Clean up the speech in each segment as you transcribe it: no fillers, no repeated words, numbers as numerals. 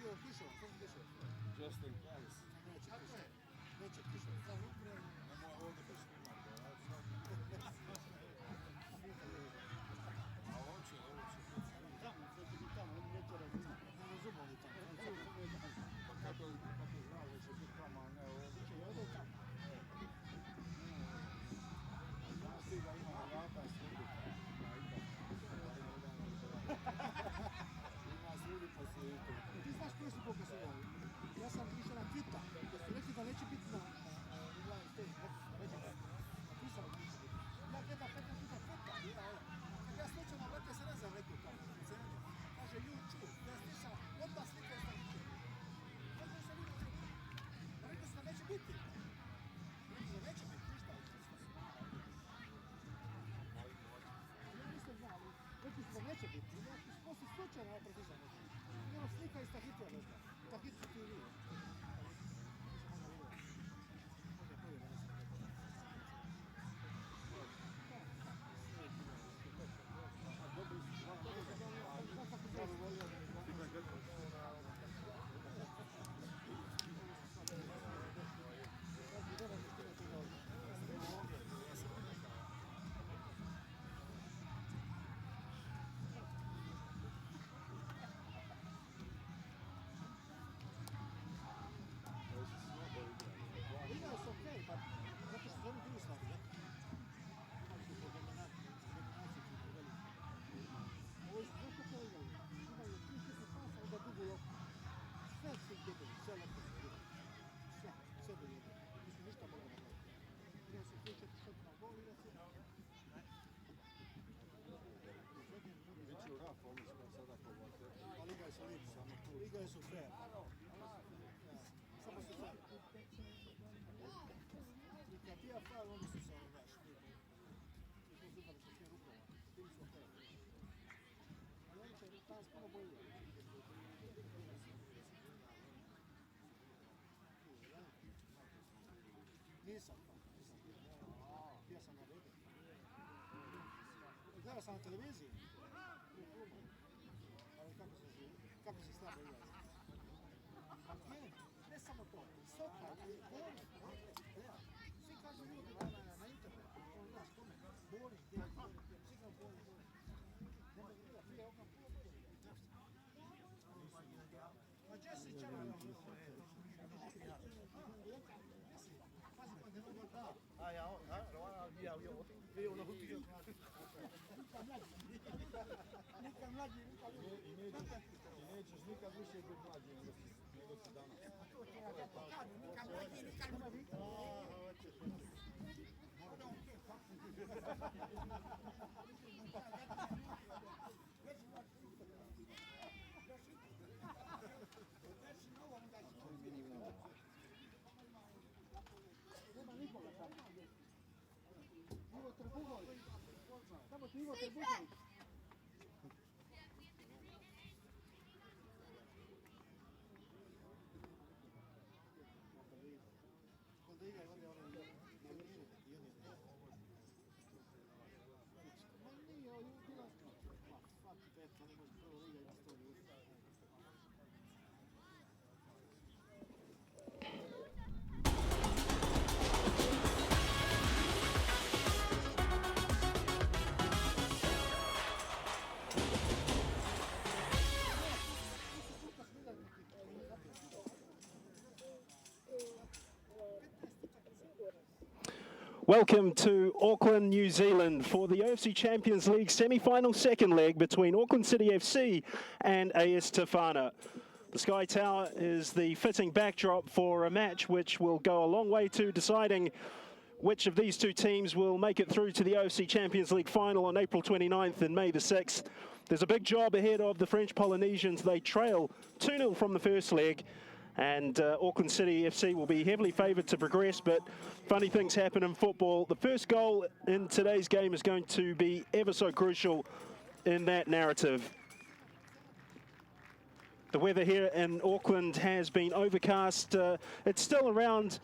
Just in case. Nemoj ovdje bez snimaka, a hoće. Pa kako znao da će biti tamo, a ne ovdje? Znaš ti da ima vrata svugdje? Ima svugdje po svijetu. Ti znaš koji su koliko su ovo? Ja sam išao na Kiwitea, jer su rekli da neće biti na online stage, neće biti. Napisao da neće biti. Ja gledam 15 puta Kiwitea, kad ja slučajno vrate se ne znam rekao tamo, u zemlji. Kaže YouTube, ja stisam, odmah slika je staviti. Kako sam vidio YouTube? Pa rekli su da neće biti. Rekli su da neće biti, ništa. Ja nisam znao, rekli su da neće biti. Poslije slučajno ja pretisam nešto. Evo slika iz Tahitija nešto. Tahitija TV. Liga su fair. Samo su fair. I kad ti ja fair, onda su se znaš. I to super što ti rukava. Tim su fair. Ali oni će tamo puno bolje. Nisam tamo. Ja sam na redu. Gledao sam na televiziji. Ali kako se slabo igra? Ne samo to, soka, boring, svi kažu ljudi na internetu, znaš kome, boring, svi kažu boring, ne mogu igrati, prije Auckland puno bolje. Ma Jesse Čaran, pazi pa ne mogu da. Nikad mlađi. I nećeš nikad više biti mlađi nego si danas. Nikad mlađi. Nema nikoga tamo. Ivo Trbuhović. Tamo ti Ivo Trbuhović. Kod igra on je nije, on je bila svaki pet, on je možda prvo liga ima 100 ljudi. Welcome to Auckland, New Zealand for the OFC Champions League semi-final second leg between Auckland City FC and AS Tefana. The Sky Tower is the fitting backdrop for a match which will go a long way to deciding which of these two teams will make it through to the OFC Champions League final on April 29th and May the 6th. There's a big job ahead of the French Polynesians. They trail 2-0 from the first leg. And Auckland City FC will be heavily favoured to progress, but funny things happen in football. The first goal in today's game is going to be ever so crucial in that narrative. The weather here in Auckland has been overcast. It's still around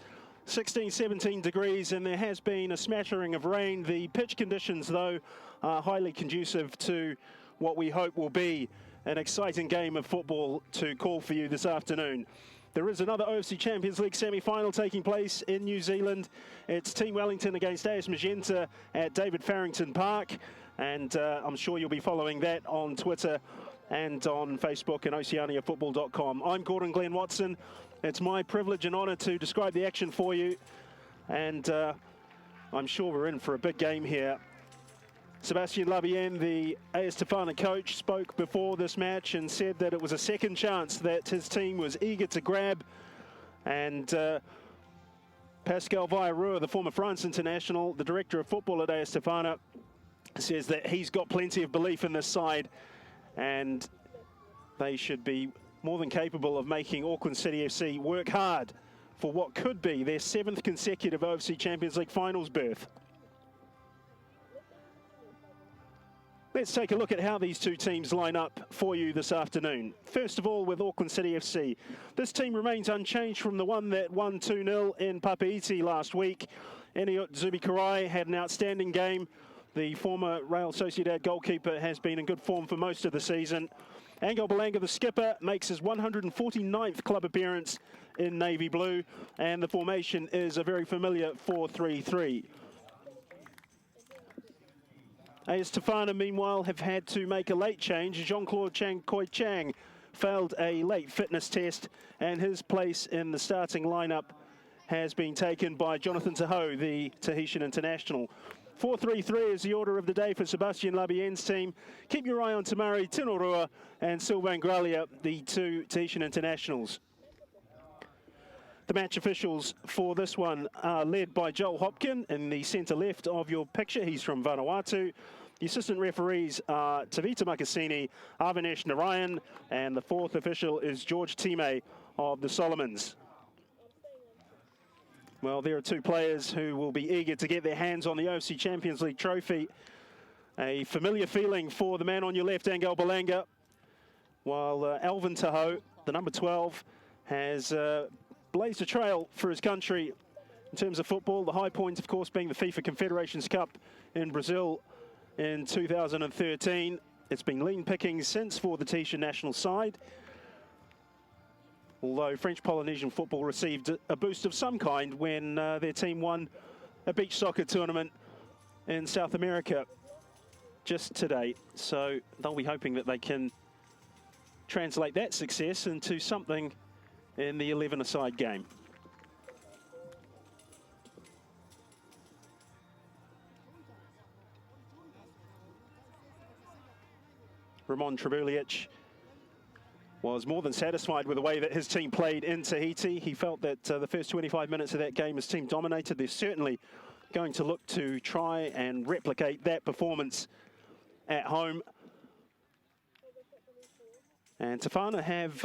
16, 17 degrees, and there has been a smattering of rain. The pitch conditions, though, are highly conducive to what we hope will be an exciting game of football to call for you this afternoon. There is another OFC Champions League semi-final taking place in New Zealand. It's Team Wellington against AS Magenta at David Farrington Park. And I'm sure you'll be following that on Twitter and on Facebook and oceaniafootball.com. I'm Gordon Glenn Watson. It's my privilege and honour to describe the action for you. And I'm sure we're in for a big game here. Sebastian Labien, the AS Tefana coach, spoke before this match and said that it was a second chance that his team was eager to grab. And Pascal Villarua, the former France international, the director of football at AS Tefana, says that he's got plenty of belief in this side and they should be more than capable of making Auckland City FC work hard for what could be their 7th consecutive OFC Champions League finals berth. Let's take a look at how these two teams line up for you this afternoon. First of all, with Auckland City FC. This team remains unchanged from the one that won 2-0 in Papeete last week. Eniot Zubikarai had an outstanding game. The former Real Sociedad goalkeeper has been in good form for most of the season. Angel Belanga, the skipper, makes his 149th club appearance in navy blue, and the formation is a very familiar 4-3-3. AS Tefana, meanwhile, have had to make a late change. Jean-Claude Chang Koi Chang failed a late fitness test, and his place in the starting lineup has been taken by Jonathan Tahoe, the Tahitian international. 4-3-3 is the order of the day for Sebastian Labien's team. Keep your eye on Tamari Tinorua and Sylvain Graglia, the two Tahitian internationals. The match officials for this one are led by Joel Hopkin in the centre left of your picture. He's from Vanuatu. The assistant referees are Tavita Makasini, Avanesh Narayan, and the fourth official is George Time of the Solomons. Well, there are two players who will be eager to get their hands on the OFC Champions League trophy. A familiar feeling for the man on your left, Angel Belanga, while Alvin Tahoe, the number 12, has blazed a trail for his country in terms of football. The high point, of course, being the FIFA Confederations Cup in Brazil in 2013. It's been lean pickings since for the Tahitian national side, although French Polynesian football received a boost of some kind when their team won a beach soccer tournament in South America just today. So they'll be hoping that they can translate that success into something in the 11-a-side game. Ramon Trebulic was more than satisfied with the way that his team played in Tahiti. He felt that the first 25 minutes of that game his team dominated. They're certainly going to look to try and replicate that performance at home. And Tefana have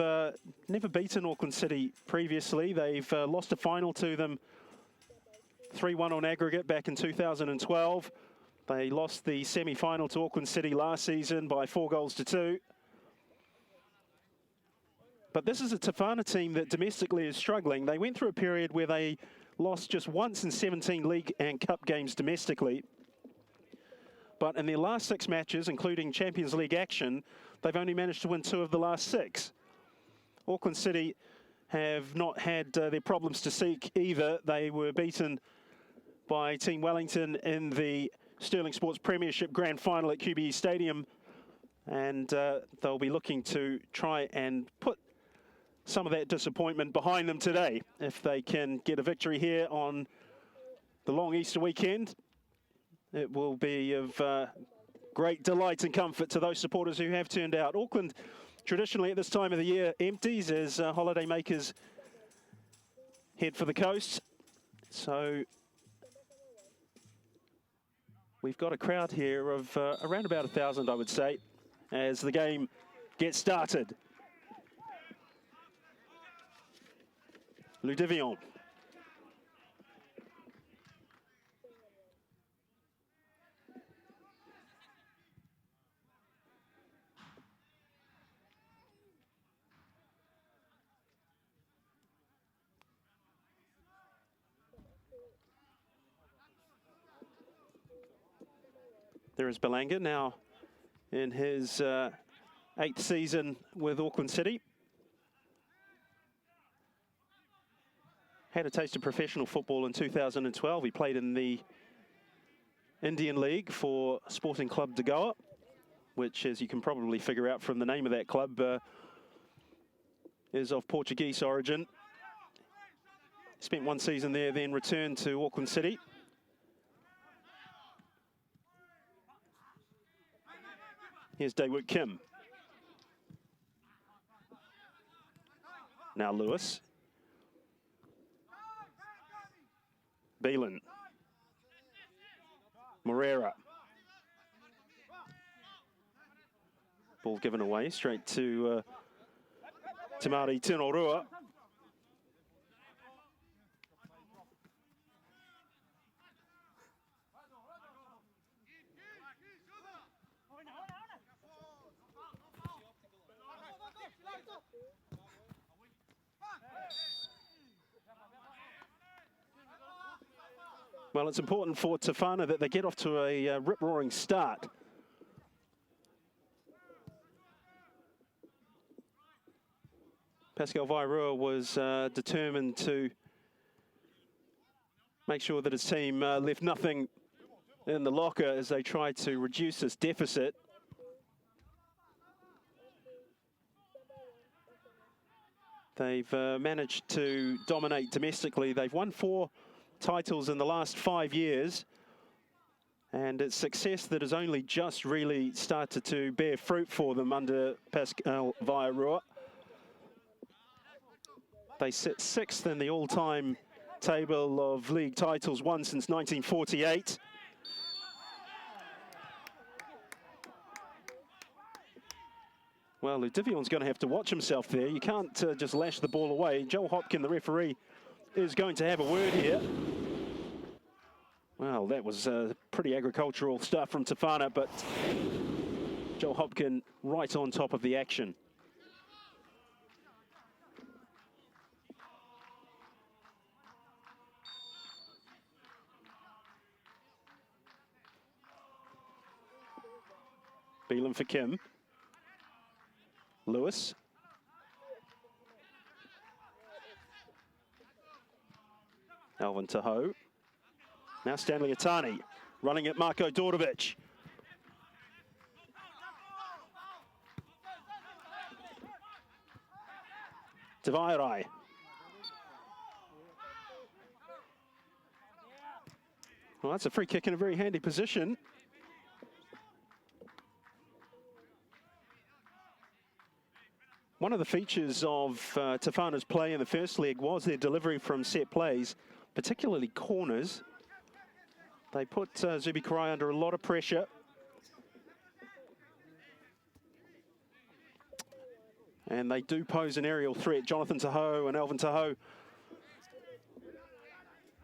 never beaten Auckland City previously. They've lost a final to them 3-1 on aggregate back in 2012. They lost the semi-final to Auckland City last season by 4-2. But this is a Tefana team that domestically is struggling. They went through a period where they lost just once in 17 league and cup games domestically. But in their last 6 matches, including Champions League action, they've only managed to win 2 of the last 6. Auckland City have not had their problems to seek either. They were beaten by Team Wellington in the Sterling Sports Premiership Grand Final at QBE Stadium. And they'll be looking to try and put some of that disappointment behind them today. If they can get a victory here on the long Easter weekend, it will be of great delight and comfort to those supporters who have turned out. Auckland, traditionally at this time of the year, empties as holiday makers head for the coast. So we've got a crowd here of around about 1,000, I would say, as the game gets started. Ludivion. There is Belanga now in his 8th season with Auckland City. Had a taste of professional football in 2012. He played in the Indian League for Sporting Club de Goa, which, as you can probably figure out from the name of that club, is of Portuguese origin. Spent one season there, then returned to Auckland City. Here's Daewoo Kim. Now Lewis. Beelan. Moreira. Ball given away straight to Tamari Tinorua. Well, it's important for Tefana that they get off to a rip-roaring start. Pascal Vairua was determined to make sure that his team left nothing in the locker as they tried to reduce this deficit. They've managed to dominate domestically. They've won 4 titles in the last 5 years, and it's success that has only just really started to bear fruit for them under Pascal Vairua. They sit 6th in the all-time table of league titles won since 1948. Well, Ludivion's going to have to watch himself there. You can't just lash the ball away. Joel Hopkin, the referee, is going to have a word here. Well, that was pretty agricultural stuff from Tefana, but Joel Hopkin right on top of the action. Beelan for Kim. Lewis. Alvin Tahoe. Now Stanley Atani running at Marko Dordovic. Tavairai. Well, that's a free kick in a very handy position. One of the features of Tefana's play in the first leg was their delivery from set plays, particularly corners. They put Zubi Karai under a lot of pressure. And they do pose an aerial threat. Jonathan Tahoe and Alvin Tahoe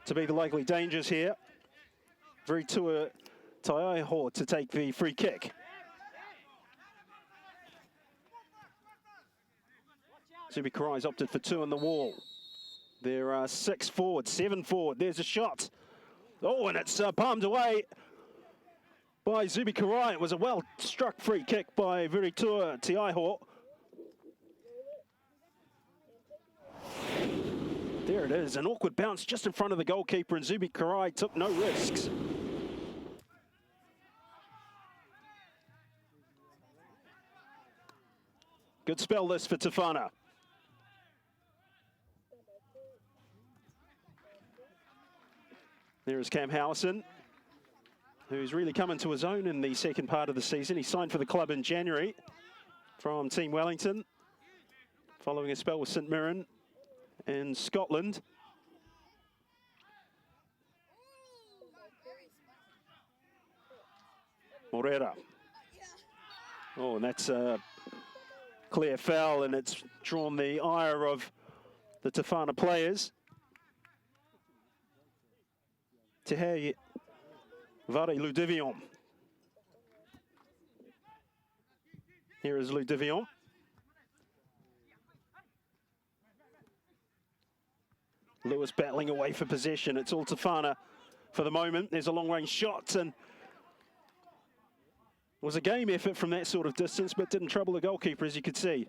to be the likely dangers here. Very Tua Taiaiho to take the free kick. Zubi Karai's opted for 2 on the wall. There are 6 forward, 7 forward. There's a shot. Oh, and it's palmed away by Zubi Karai. It was a well-struck free kick by Veritua Taiaiho. There it is, an awkward bounce just in front of the goalkeeper, and Zubi Karai took no risks. Good spell this for Tefana. There is Cam Howison, who's really come into his own in the second part of the season. He signed for the club in January from Team Wellington, following a spell with St Mirren in Scotland. Moreira. Oh, and that's a clear foul, and it's drawn the ire of the Tefana players. Tehe Vare Ludivion. Here is Ludivion. Lewis battling away for possession. It's all Tefana for the moment. There's a long-range shot, and Was a game effort from that sort of distance, but didn't trouble the goalkeeper, as you could see.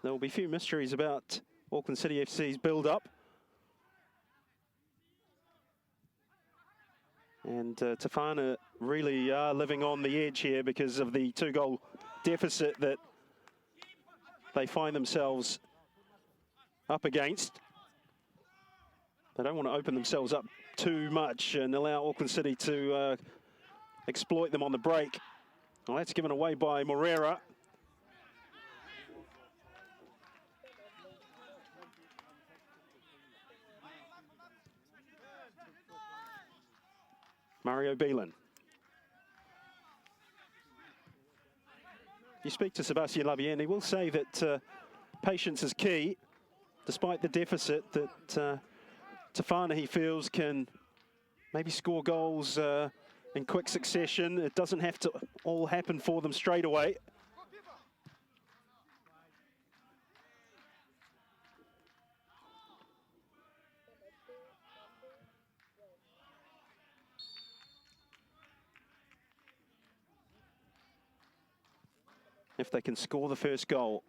There will be few mysteries about Auckland City FC's build-up. And Tefana really are living on the edge here because of the 2-goal deficit that they find themselves up against. They don't want to open themselves up too much and allow Auckland City to exploit them on the break. Well, that's given away by Moreira. Mario Beelan. You speak to Sebastian Labienne, he will say that patience is key, despite the deficit that Tefana, he feels, can maybe score goals in quick succession. It doesn't have to all happen for them straight away. If they can score the first goal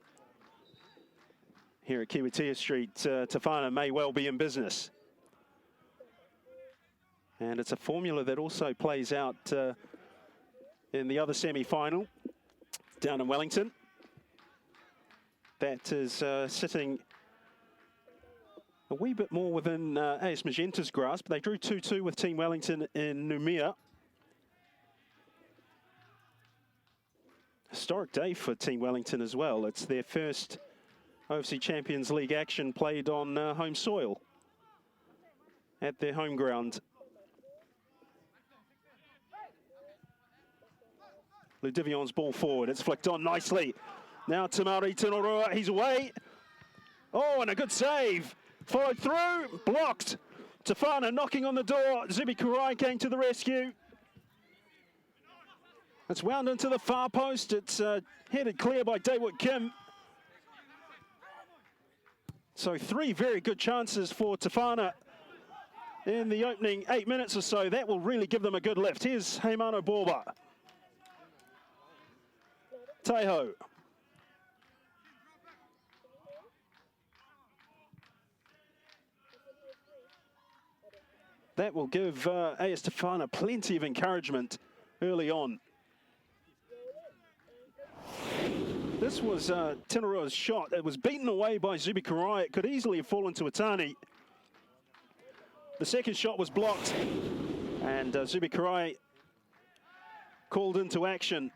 here at Kiwitea Street, Tefana may well be in business. And it's a formula that also plays out in the other semi-final down in Wellington. That is sitting a wee bit more within AS Magenta's grasp. They drew 2-2 with Team Wellington in Noumea. Historic day for Team Wellington as well. It's their first OFC Champions League action played on home soil at their home ground. Ludivion's ball forward. It's flicked on nicely. Now Tamari Tinorua, he's away. Oh, and a good save. Followed through, blocked. Tefana knocking on the door. Zubi Kurai came to the rescue. It's wound into the far post. It's headed clear by Daewoo Kim. So 3 very good chances for Tefana in the opening 8 minutes or so. That will really give them a good lift. Here's Heimano Borba. Taiho. That will give AS Tefana plenty of encouragement early on. This was Tenorua's shot. It was beaten away by Zubi Kurai. It could easily have fallen to Atani. The second shot was blocked, and Zubi Kurai called into action.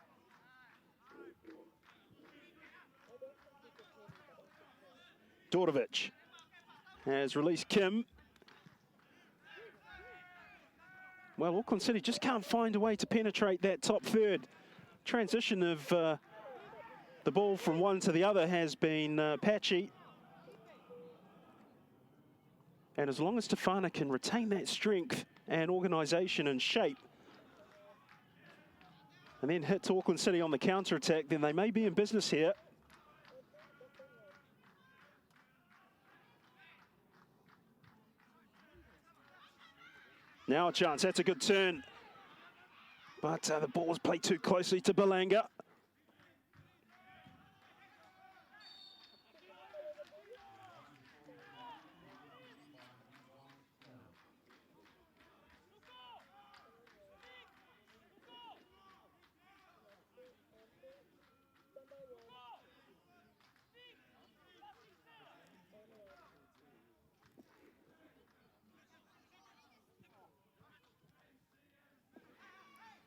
Dordovic has released Kim. Well, Auckland City just can't find a way to penetrate that top third. Transition of the ball from one to the other has been patchy. And as long as Tefana can retain that strength and organisation and shape, and then hit Auckland City on the counter-attack, then they may be in business here. Now a chance, that's a good turn. But the ball was played too closely to Belanga.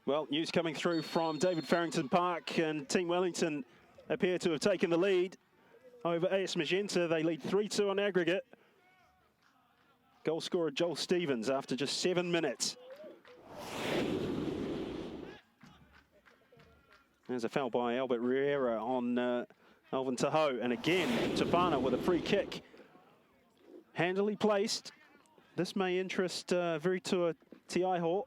Well, news coming through from David Farrington Park, and Team Wellington appear to have taken the lead over AS Magenta. They lead 3-2 on aggregate. Goal scorer Joel Stevens after just 7 minutes. There's a foul by Albert Riera on Alvin Tahoe, and again Tefana with a free kick. Handily placed. This may interest Veritua Tiaiho.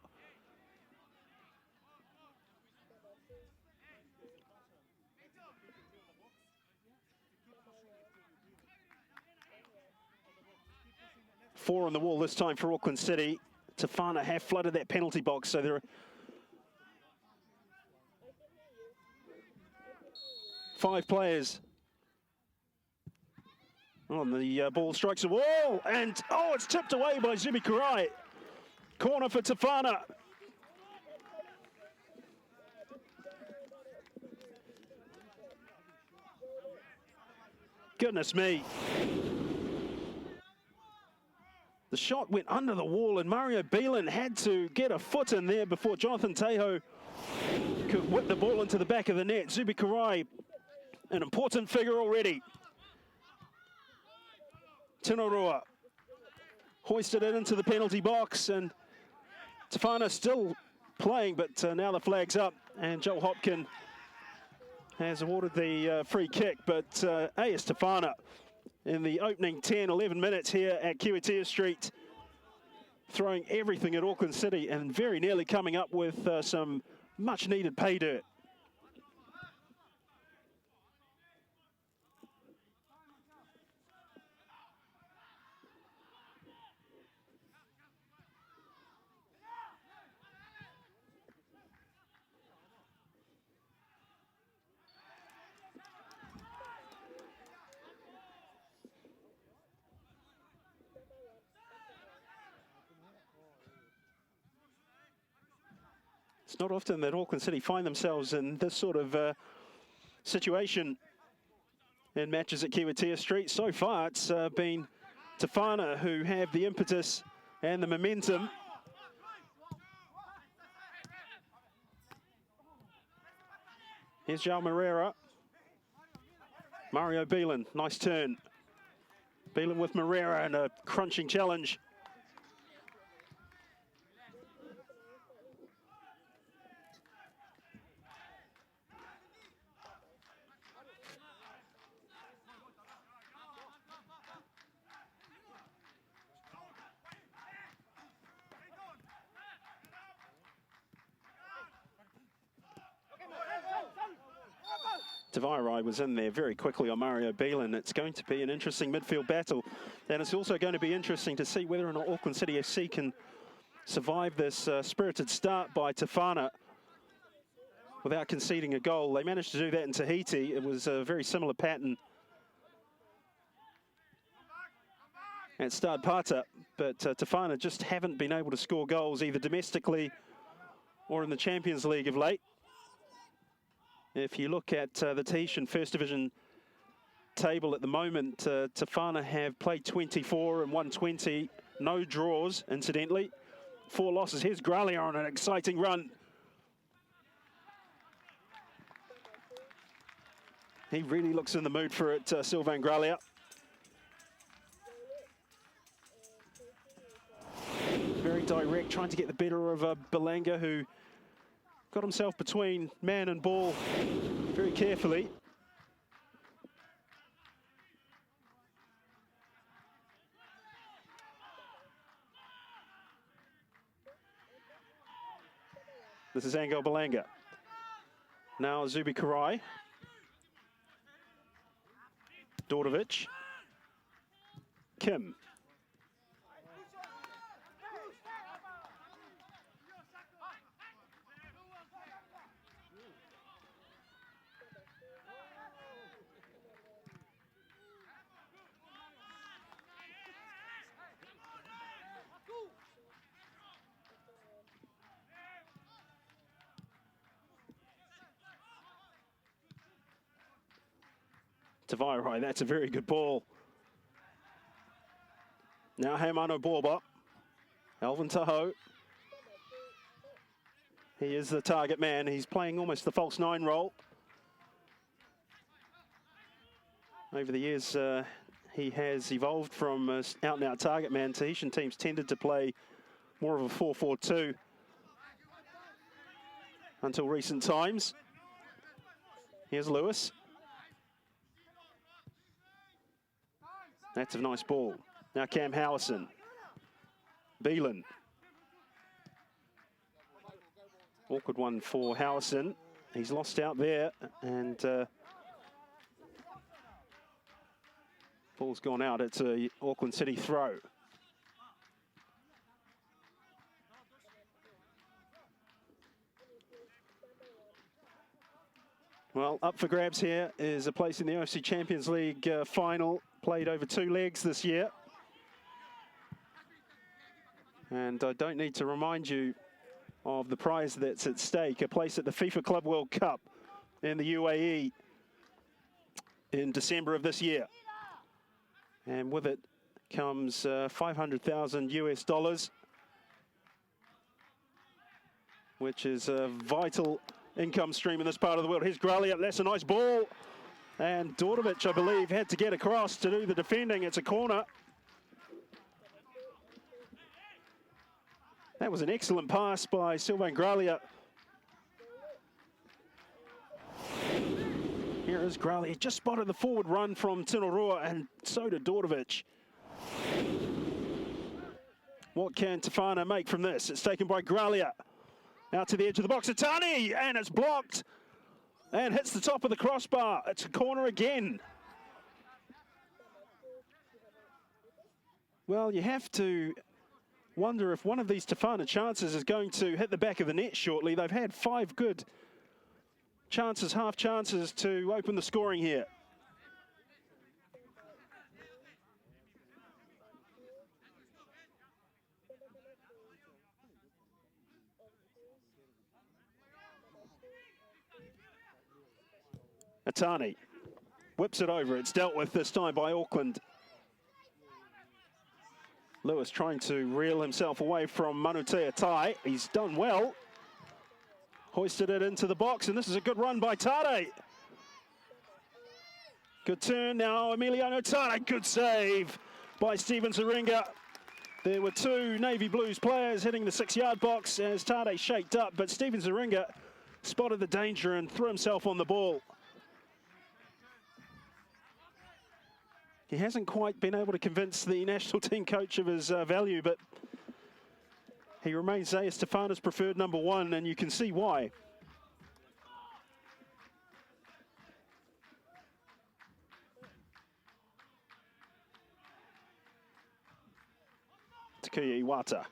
4 on the wall this time for Auckland City. Tefana have flooded that penalty box, so there are 5 players. Oh, and the ball strikes the wall, and oh, it's tipped away by Zubi Karai. Corner for Tefana. Goodness me. The shot went under the wall, and Mario Beelan had to get a foot in there before Jonathan Teho could whip the ball into the back of the net. Zubi Karai, an important figure already. Tinoroa hoisted it into the penalty box, and Tefana still playing, but now the flag's up, and Joel Hopkin has awarded the free kick, but AS Tefana in the opening 10, 11 minutes here at Kiwitea Street, throwing everything at Auckland City and very nearly coming up with some much needed pay dirt. It's not often that Auckland City find themselves in this sort of situation in matches at Kiwitea Street. So far, it's been Tefana who have the impetus and the momentum. Here's João Moreira. Mario Beelan, nice turn. Beelan with Moreira and a crunching challenge. Tavarai was in there very quickly on Mario Beelan. It's going to be an interesting midfield battle. And it's also going to be interesting to see whether or not Auckland City FC can survive this spirited start by Tefana without conceding a goal. They managed to do that in Tahiti. It was a very similar pattern at Stade Pata, but Tefana just haven't been able to score goals either domestically or in the Champions League of late. If you look at the Tahitian First Division table at the moment, Tefana have played 24 and won 20, no draws, incidentally. 4 losses. Here's Graglia on an exciting run. He really looks in the mood for it, Sylvain Graglia. Very direct, trying to get the better of Belanga, who got himself between man and ball very carefully. This is Angel Belanga. Now Zubi Karai. Dordovic. Kim. Tavarai, that's a very good ball. Now Heimano Borba. Alvin Tahoe. He is the target man. He's playing almost the false 9 role. Over the years, he has evolved from out-and-out target man. Tahitian teams tended to play more of a 4-4-2 until recent times. Here's Lewis. That's a nice ball. Now Cam Howison. Beelan. Awkward one for Howison. He's lost out there, and ball's gone out. It's a Auckland City throw. Well, up for grabs here is a place in the OFC Champions League final, played over 2 legs this year. And I don't need to remind you of the prize that's at stake, a place at the FIFA Club World Cup in the UAE in December of this year. And with it comes 500,000 US dollars, which is a vital income stream in this part of the world. Here's Gralia, that's a nice ball. And Dordovic, I believe, had to get across to do the defending. It's a corner. That was an excellent pass by Sylvain Gralia. Here is Gralia, just spotted the forward run from Tinoroa, and so did Dordovic. What can Tefana make from this? It's taken by Gralia. Out to the edge of the box, Atani, and it's blocked and hits the top of the crossbar. It's a corner again. Well, you have to wonder if one of these Tefana chances is going to hit the back of the net shortly. They've had 5 good chances, half chances, to open the scoring here. Atani whips it over. It's dealt with this time by Auckland. Lewis trying to reel himself away from Manutea Tai. He's done well. Hoisted it into the box, and this is a good run by Tade. Good turn now, Emiliano Tade. Good save by Stephen Zaringa. There were 2 Navy Blues players hitting the 6-yard box as Tade shaked up, but Stephen Zaringa spotted the danger and threw himself on the ball. He hasn't quite been able to convince the national team coach of his value, but he remains AS Tefana's preferred number 1, and you can see why. Takuya Iwata.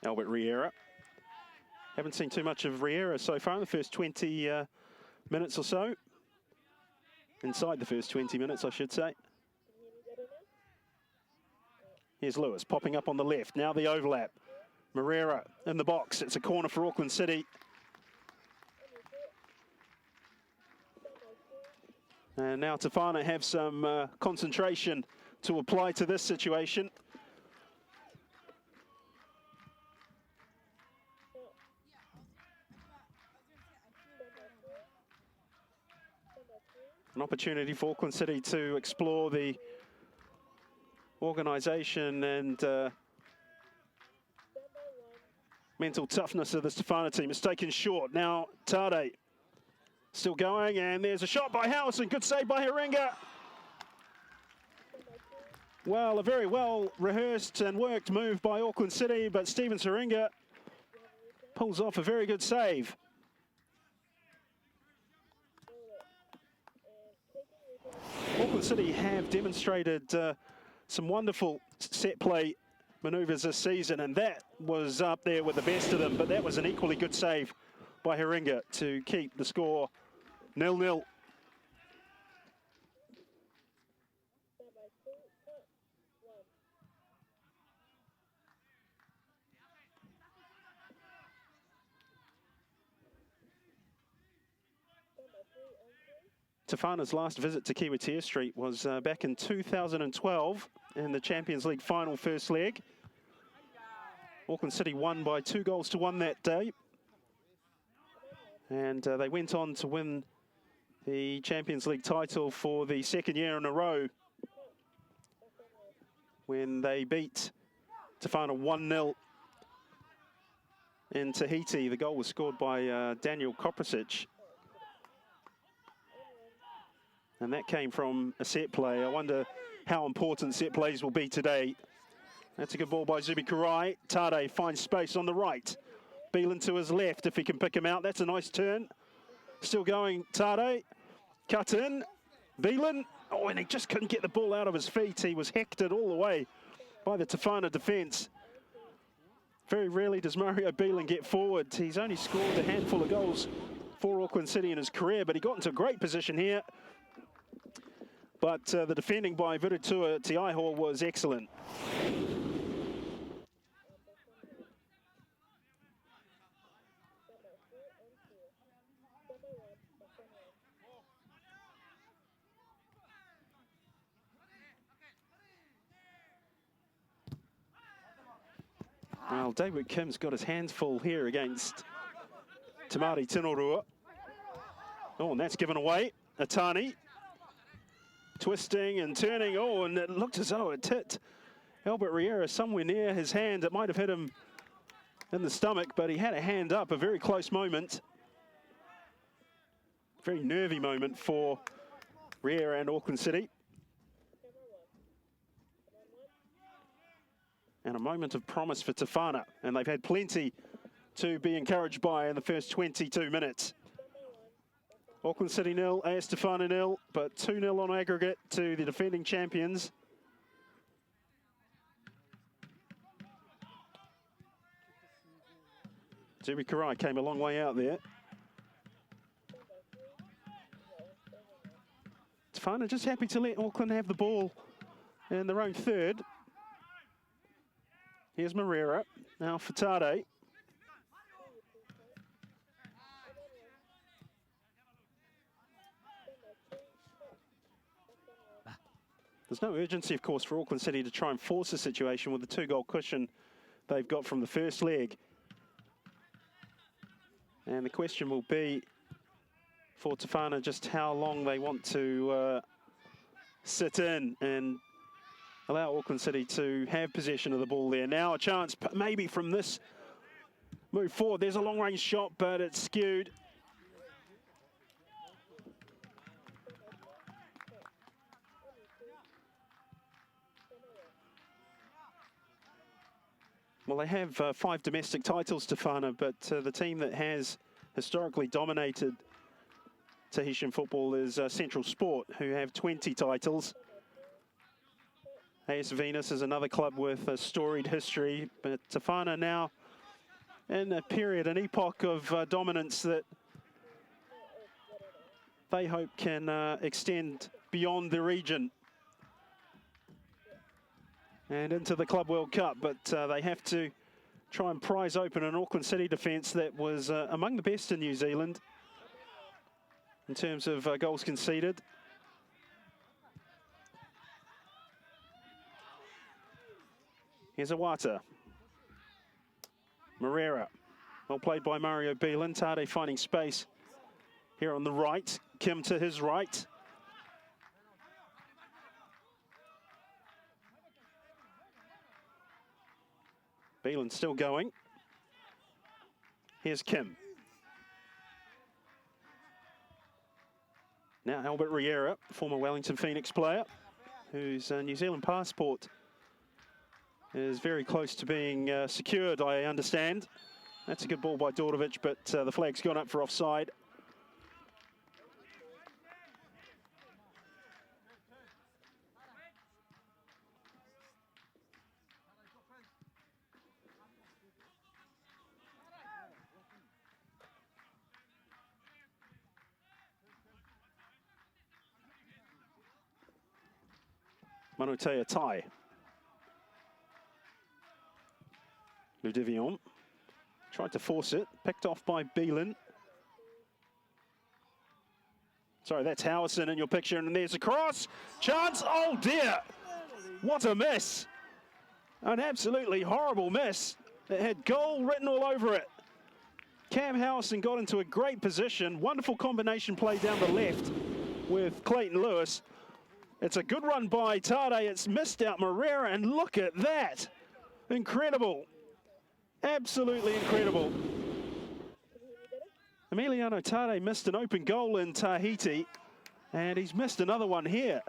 Albert Riera. Haven't seen too much of Riera so far in the first 20 minutes or so. Inside the first 20 minutes, I should say. Here's Lewis popping up on the left. Now the overlap. Moreira in the box. It's a corner for Auckland City. And now Tefana have some concentration to apply to this situation. An opportunity for Auckland City to explore the organisation and mental toughness of the Tefana team. It's taken short. Now Tade still going, and there's a shot by Howison. Good save by Haringa. Well, a very well rehearsed and worked move by Auckland City, but Stephen Haringa pulls off a very good save. Auckland City have demonstrated some wonderful set play manoeuvres this season, and that was up there with the best of them, but that was an equally good save by Haringa to keep the score 0-0. Tefana's last visit to Kiwitea Street was back in 2012 in the Champions League final first leg. Auckland City won by 2-1 that day. And they went on to win the Champions League title for the 2nd year in a row when they beat Tefana 1-0 in Tahiti. The goal was scored by Daniel Koprasic. And that came from a set play. I wonder how important set plays will be today. That's a good ball by Zubi Karai. Tade finds space on the right. Beelan to his left if he can pick him out. That's a nice turn. Still going, Tade. Cut in. Beelan Oh, and he just couldn't get the ball out of his feet. He was hectored all the way by the Tefana defence. Very rarely does Mario Beelan get forward. He's only scored a handful of goals for Auckland City in his career, but he got into a great position here. But the defending by Virutua Tiaiho was excellent. Well, David Kim's got his hands full here against Tamari Tinorua. Oh, and that's given away. Atani twisting and turning. Oh, and it looked as though it hit Albert Riera somewhere near his hand. It might have hit him in the stomach, but he had a hand up, a very close moment. Very nervy moment for Riera and Auckland City. And a moment of promise for Tefana, and they've had plenty to be encouraged by in the first 22 minutes. Auckland City 0, AS Tefana 0, but 2-0 on aggregate to the defending champions. Zubi Karai came a long way out there. Tefana just happy to let Auckland have the ball in their own third. Here's Marrera, now Fatade. There's no urgency, of course, for Auckland City to try and force the situation with the 2-goal cushion they've got from the first leg. And the question will be for Tefana just how long they want to sit in and allow Auckland City to have possession of the ball there. Now a chance maybe from this move forward. There's a long-range shot, but it's skewed. Well, they have 5 domestic titles, Tefana, but the team that has historically dominated Tahitian football is Central Sport, who have 20 titles. AS Venus is another club with a storied history, but Tefana now in a period, an epoch of dominance that they hope can extend beyond the region and into the Club World Cup. But they have to try and prize open an Auckland City defence that was among the best in New Zealand in terms of goals conceded. Here's Awata. Marrera. Well played by Mario Beelan. Tade finding space here on the right. Kim to his right. Beelan still going. Here's Kim. Now Albert Riera, former Wellington Phoenix player, whose New Zealand passport is very close to being secured, I understand. That's a good ball by Dordovic, but the flag's gone up for offside. Manotea Tai. Ludivion tried to force it, picked off by Beelan. Sorry, that's Howison in your picture, and there's a cross. Chance, oh dear! What a miss! An absolutely horrible miss. It had goal written all over it. Cam Howison got into a great position. Wonderful combination play down the left with Clayton Lewis. It's a good run by Tade. It's missed out Marrera, and look at that. Incredible. Absolutely incredible. Emiliano Tade missed an open goal in Tahiti, and he's missed another one here.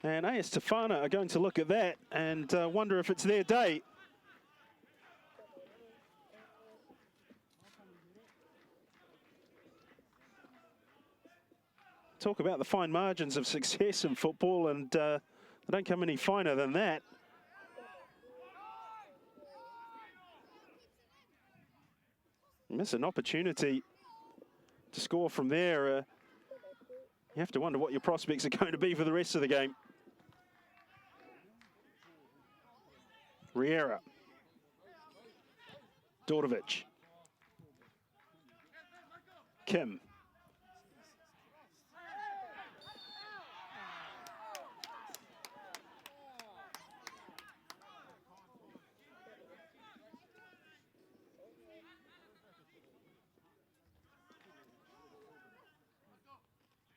And AS Tefana are going to look at that and wonder if it's their day. Talk about the fine margins of success in football, and they don't come any finer than that. Miss an opportunity to score from there. You have to wonder what your prospects are going to be for the rest of the game. Riera. Dordovic. Kim.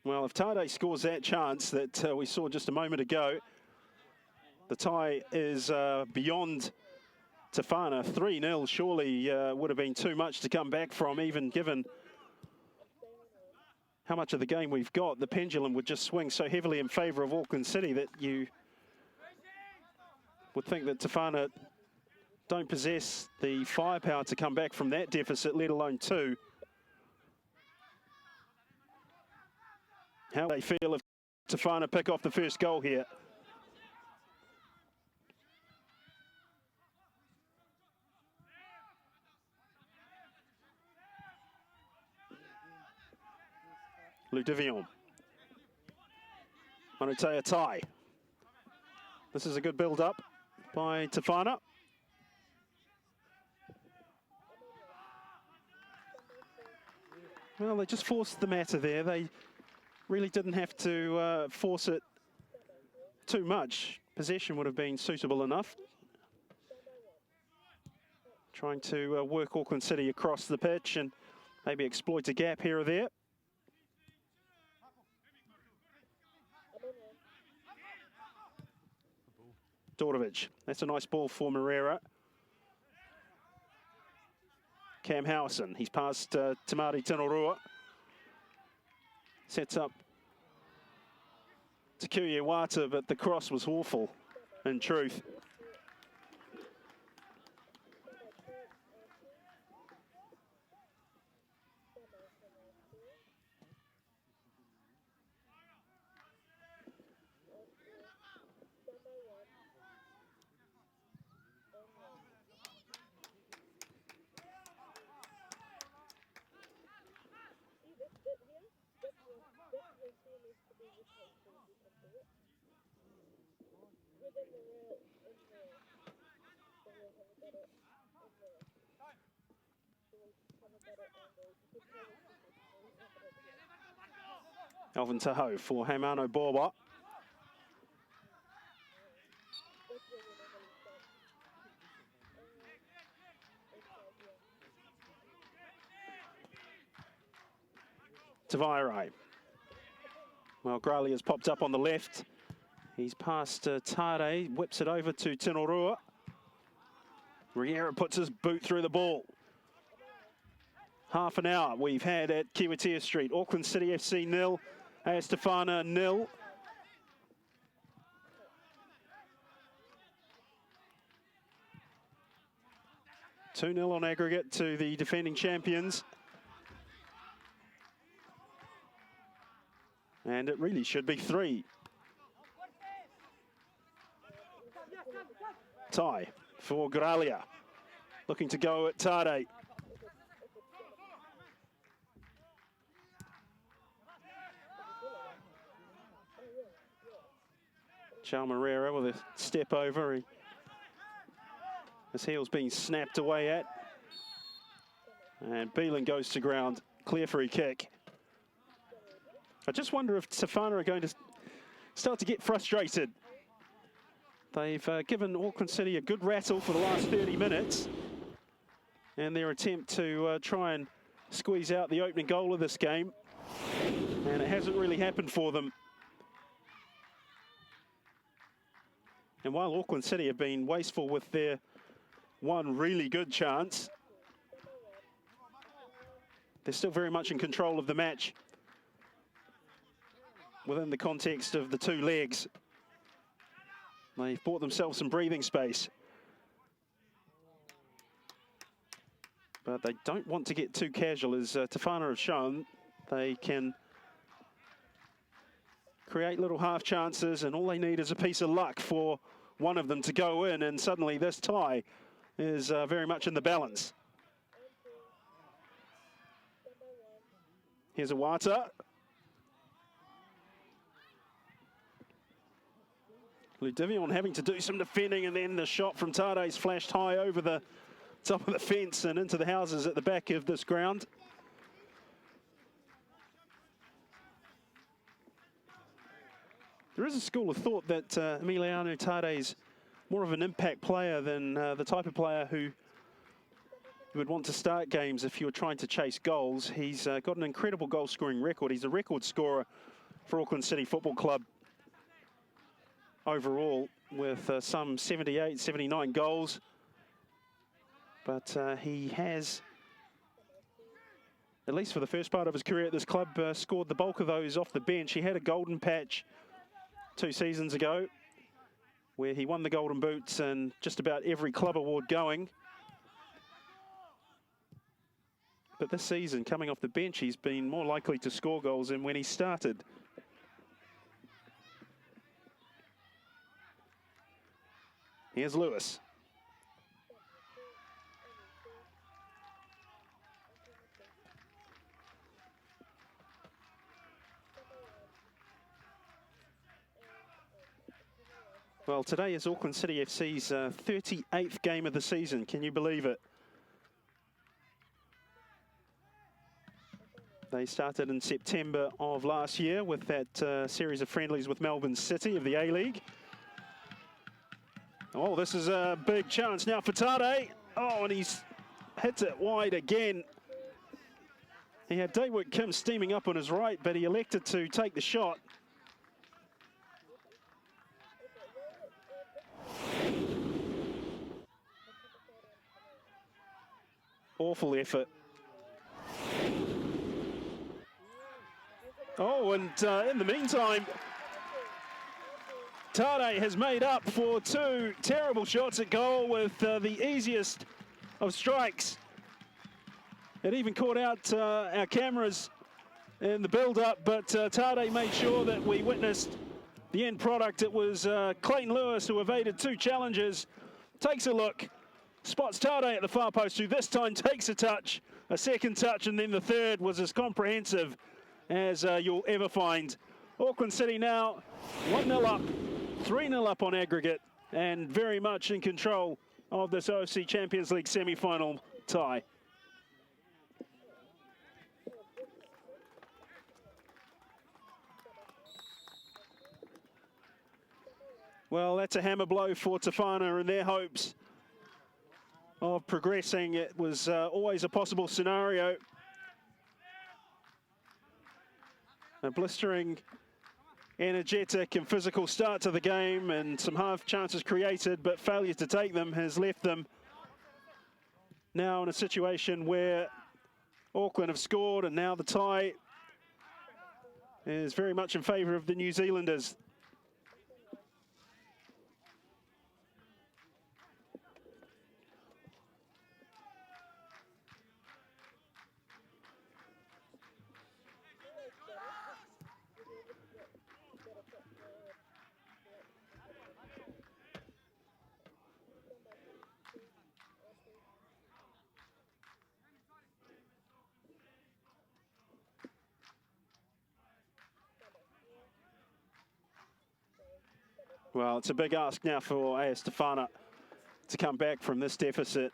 Well, if Tade scores that chance that we saw just a moment ago, the tie is beyond Tefana. 3-0 surely would have been too much to come back from, even given how much of the game we've got. The pendulum would just swing so heavily in favour of Auckland City that you would think that Tefana don't possess the firepower to come back from that deficit, let alone two. How they feel if Tefana pick off the first goal here. Ludivion. Manutea Tai. This is a good build-up by Tefana. Well, they just forced the matter there. They really didn't have to force it too much. Possession would have been suitable enough. Trying to work Auckland City across the pitch and maybe exploit a gap here or there. Dordovic. That's a nice ball for Moreira. Cam Howson. He's passed Tamari Tinorua. Sets up to Kiwitea, but the cross was awful, in truth. Alvin Tahoe for Heimano Borba. Tavares. Well, Grali has popped up on the left. He's past Tade, whips it over to Tinorua. Riera puts his boot through the ball. Half an hour we've had at Kiwitea Street. Auckland City FC 0, AS Tefana 0. Two-0 on aggregate to the defending champions. And it really should be 3. Tie for Gralia. Looking to go at Tade. Charles Moreira with a step over. His heel's being snapped away at. And Beelan goes to ground. Clear free kick. I just wonder if Tefana are going to start to get frustrated. They've given Auckland City a good rattle for the last 30 minutes. And their attempt to try and squeeze out the opening goal of this game. And it hasn't really happened for them. And while Auckland City have been wasteful with their one really good chance, they're still very much in control of the match within the context of the 2 legs. They've bought themselves some breathing space. But they don't want to get too casual, as Tefana have shown. They can create little half chances, and all they need is a piece of luck for one of them to go in, and suddenly this tie is very much in the balance. Here's Awata. Ludivion having to do some defending, and then the shot from Tade's flashed high over the top of the fence and into the houses at the back of this ground. There is a school of thought that Emiliano Tade's more of an impact player than the type of player who would want to start games if you were trying to chase goals. He's got an incredible goal-scoring record. He's a record scorer for Auckland City Football Club overall, with some 78, 79 goals. But he has, at least for the first part of his career at this club, scored the bulk of those off the bench. He had a golden patch 2 seasons ago where he won the Golden Boots and just about every club award going. But this season, coming off the bench, he's been more likely to score goals than when he started. Here's Lewis. Well, today is Auckland City FC's 38th game of the season. Can you believe it? They started in September of last year with that series of friendlies with Melbourne City of the A-League. Oh, this is a big chance now for Tade. Oh, and he's hits it wide again. He had Daewit Kim steaming up on his right, but he elected to take the shot. Awful effort. Oh, and in the meantime, Tade has made up for 2 terrible shots at goal with the easiest of strikes. It even caught out our cameras in the build-up, but Tade made sure that we witnessed the end product. It was Clayton Lewis who evaded 2 challenges, takes a look, spots Tade at the far post, who this time takes a touch, a second touch, and then the third was as comprehensive as you'll ever find. Auckland City now 1-0 up, 3-0 up on aggregate, and very much in control of this OFC Champions League semi-final tie. Well, that's a hammer blow for Tefana and their hopes of progressing. It was always a possible scenario. A blistering, energetic and physical start to the game, and some half chances created, but failure to take them has left them now in a situation where Auckland have scored, and now the tie is very much in favour of the New Zealanders. Well, it's a big ask now for AS Tefana to come back from this deficit.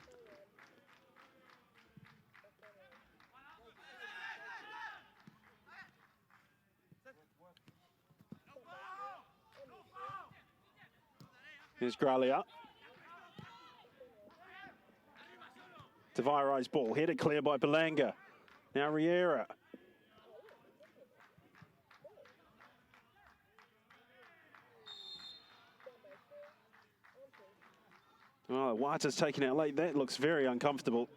Here's Gralia. Tavares ball, headed clear by Belanga. Now Riera. Oh, Wata's taken out late. That looks very uncomfortable.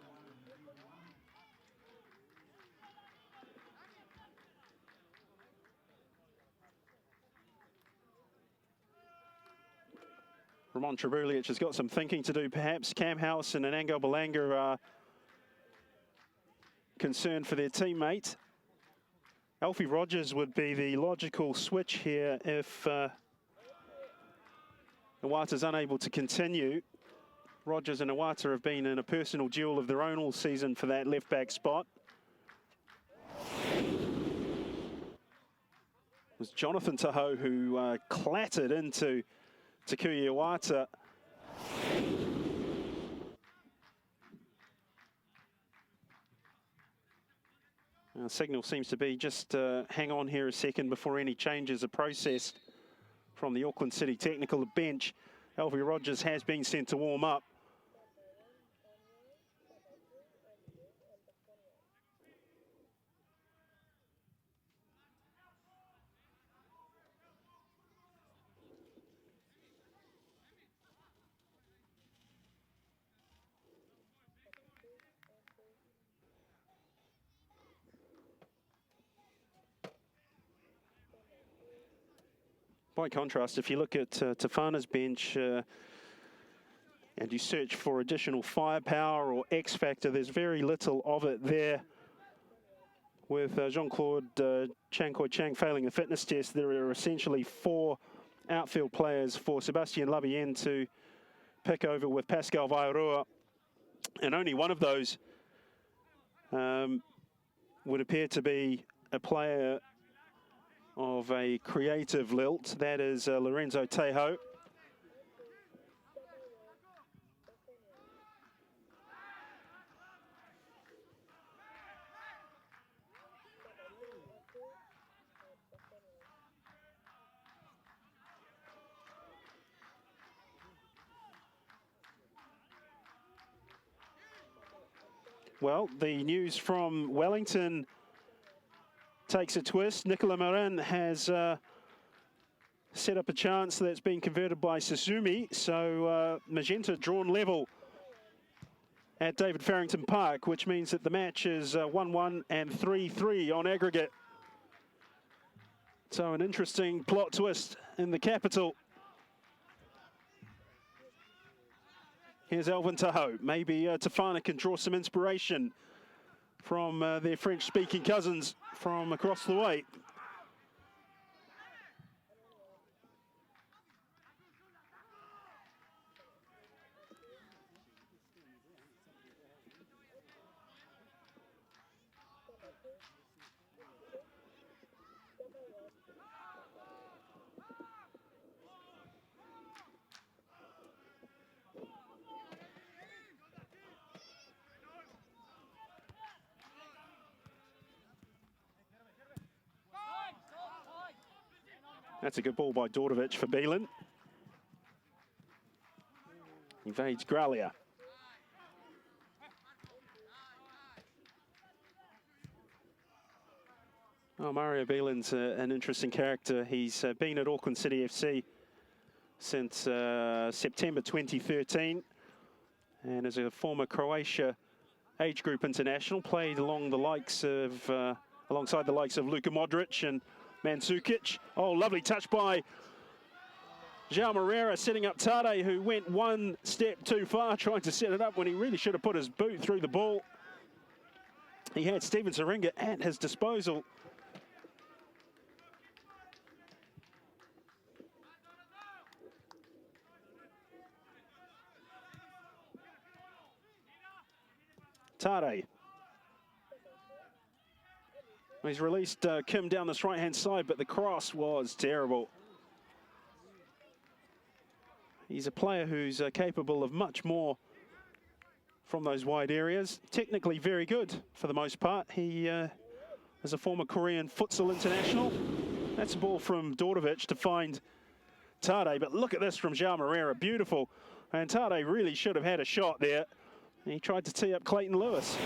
Ramon Trebulic has got some thinking to do, perhaps. Cam House and Anango Belanga are concerned for their teammate. Alfie Rogers would be the logical switch here if Iwata's unable to continue. Rogers and Iwata have been in a personal duel of their own all season for that left-back spot. It was Jonathan Tahoe who clattered into Takuya Iwata. Signal seems to be just hang on here a second before any changes are processed from the Auckland City technical bench. Alfie Rogers has been sent to warm up. By contrast, if you look at Tefana's bench and you search for additional firepower or X factor, there's very little of it there. With Jean-Claude Chang failing the fitness test, there are essentially 4 outfield players for Sebastien Labienne to pick over with Pascal Vairoa, and only one of those would appear to be a player of a creative lilt. That is Lorenzo Tejo. Well, the news from Wellington takes a twist. Nicola Marin has set up a chance that's been converted by Suzumi. So Magenta drawn level at David Farrington Park, which means that the match is 1-1 and 3-3 on aggregate. So an interesting plot twist in the capital. Here's Alvin Tahoe. Maybe Tefana can draw some inspiration from their French-speaking cousins from across the way. That's a good ball by Dordovic for Beelan. Evades Graglia. Oh, Mario Beelan's an interesting character. He's been at Auckland City FC since September 2013, and as a former Croatia age group international, played alongside the likes of Luka Modric and Mandzukic. Oh, lovely touch by João Moreira, setting up Tade, who went one step too far trying to set it up when he really should have put his boot through the ball. He had Steven Saringa at his disposal. Tade. He's released Kim down this right-hand side, but the cross was terrible. He's a player who's capable of much more from those wide areas. Technically very good for the most part. He is a former Korean futsal international. That's a ball from Dordovic to find Tade, but look at this from João Moreira, beautiful. And Tade really should have had a shot there. He tried to tee up Clayton Lewis.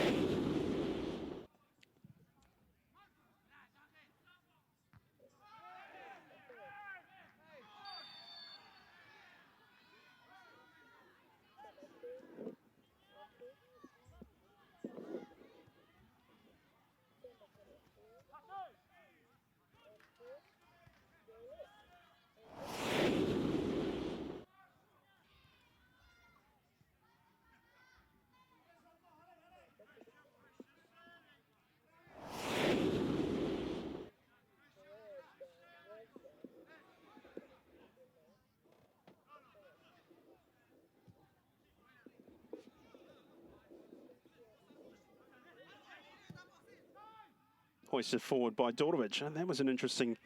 hoisted forward by Dorovic. And that was an interesting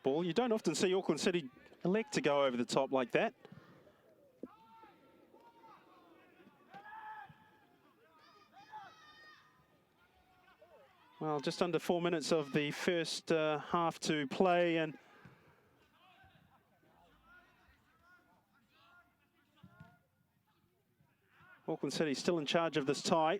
ball. You don't often see Auckland City elect to go over the top like that. Well, just under 4 minutes of the first half to play, and Auckland City still in charge of this tie.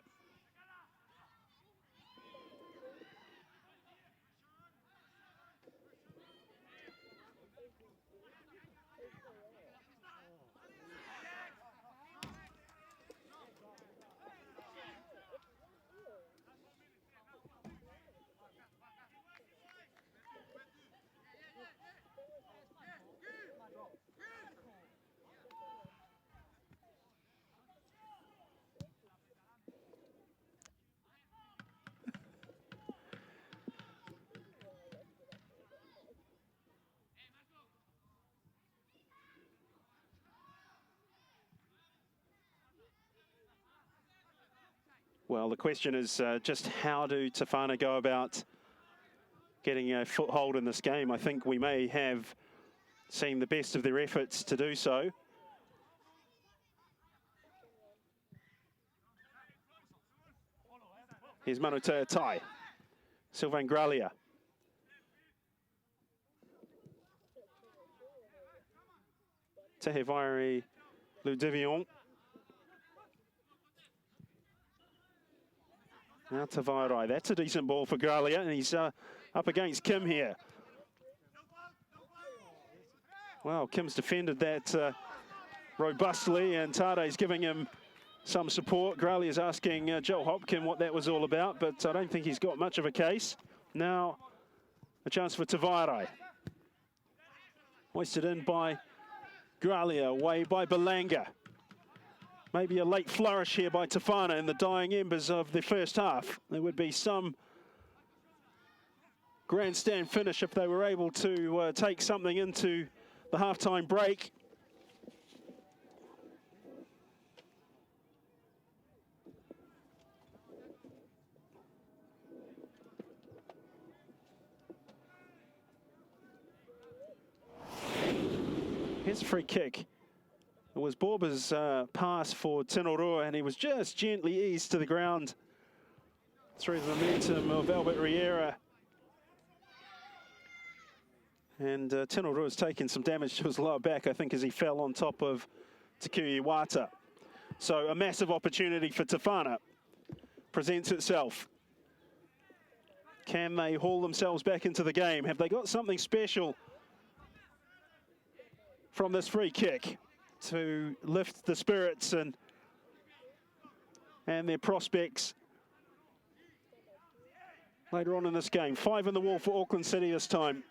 Well, the question is just how do Tefana go about getting a foothold in this game? I think we may have seen the best of their efforts to do so. Here's Manutea Tai, Sylvain Graglia. Tehevairi Ludivion. Now Tavarai, that's a decent ball for Graglia, and he's up against Kim here. Well, Kim's defended that robustly, and Tade's giving him some support. Graglia's asking Joe Hopkin what that was all about, but I don't think he's got much of a case. Now, a chance for Tavarai. Hoisted in by Graglia, away by Belanga. Maybe a late flourish here by Tefana in the dying embers of the first half. There would be some grandstand finish if they were able to take something into the halftime break. Here's a free kick. It was Borba's pass for Tino Rua, and he was just gently eased to the ground through the momentum of Albert Riera. And Tino Rua's taken some damage to his lower back, I think, as he fell on top of Kiwitea. So a massive opportunity for Tefana presents itself. Can they haul themselves back into the game? Have they got something special from this free kick to lift the spirits and their prospects later on in this game? 5 in the wall for Auckland City this time.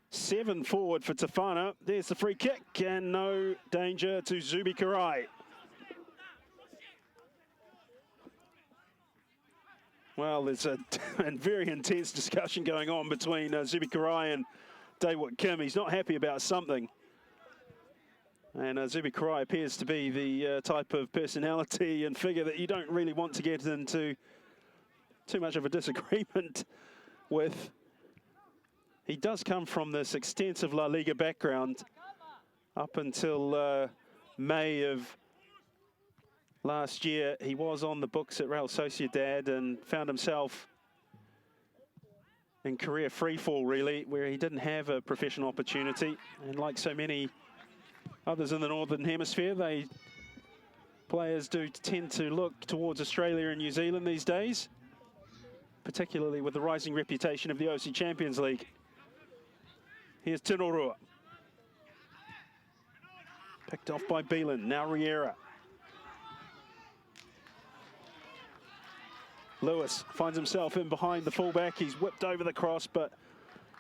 Seven forward for Tefana. There's the free kick, and no danger to Zubi Karai. Well, there's a very intense discussion going on between Zubi Karai and Daewoo Kim. He's not happy about something. And Zubi Karai appears to be the type of personality and figure that you don't really want to get into too much of a disagreement with. He does come from this extensive La Liga background up until May of last year. He was on the books at Real Sociedad and found himself in career freefall, really, where he didn't have a professional opportunity. And like so many others in the Northern Hemisphere, players do tend to look towards Australia and New Zealand these days, particularly with the rising reputation of the OFC Champions League. Here's Tino Rua. Picked off by Beelan, now Riera. Lewis finds himself in behind the fullback. He's whipped over the cross, but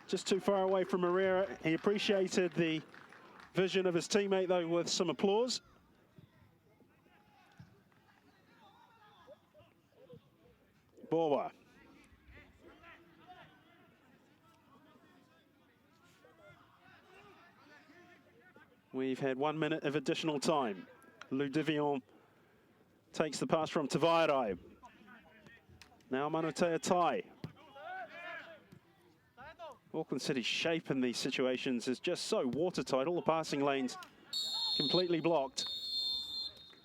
just too far away from Herrera. He appreciated the vision of his teammate, though, with some applause. Borba. We've had 1 minute of additional time. Ludivion takes the pass from Tavarai. Now Manotea Tai. Auckland City's shape in these situations is just so watertight. All the passing lanes completely blocked.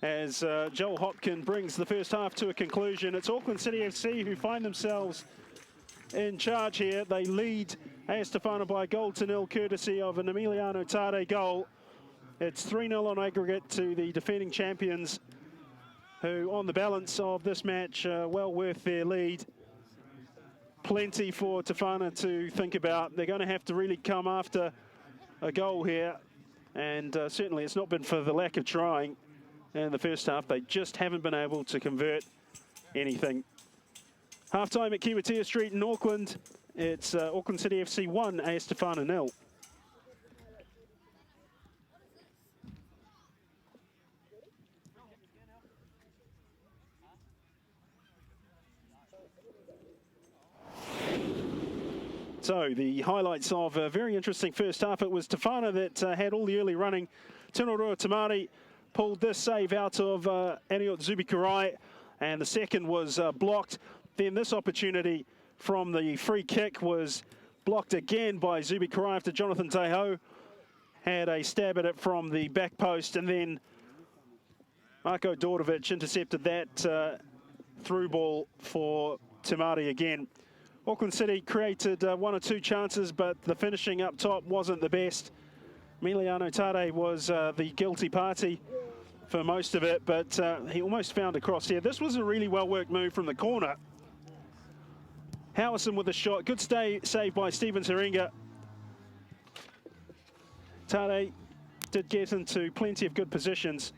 As Joel Hopkin brings the first half to a conclusion, it's Auckland City FC who find themselves in charge here. They lead AS Tefana by a goal to nil, courtesy of an Emiliano Tade goal. It's 3-0 on aggregate to the defending champions, who on the balance of this match, well worth their lead. Plenty for Tefana to think about. They're going to have to really come after a goal here, and certainly it's not been for the lack of trying in the first half. They just haven't been able to convert anything. Half-time at Kiwitea Street in Auckland. It's Auckland City FC 1, AS Tefana 0. So the highlights of a very interesting first half. It was Tefana that had all the early running. Tinoroa Tamari pulled this save out of Aniot Zubikarai, and the second was blocked. Then this opportunity from the free kick was blocked again by Zubikarai after Jonathan Teho had a stab at it from the back post, and then Marko Dordovic intercepted that through ball for Tamari again. Auckland City created one or two chances, but the finishing up top wasn't the best. Emiliano Tade was the guilty party for most of it, but he almost found a cross here. This was a really well-worked move from the corner. Howison with a shot. Good save by Stephen Taringa. Tade did get into plenty of good positions.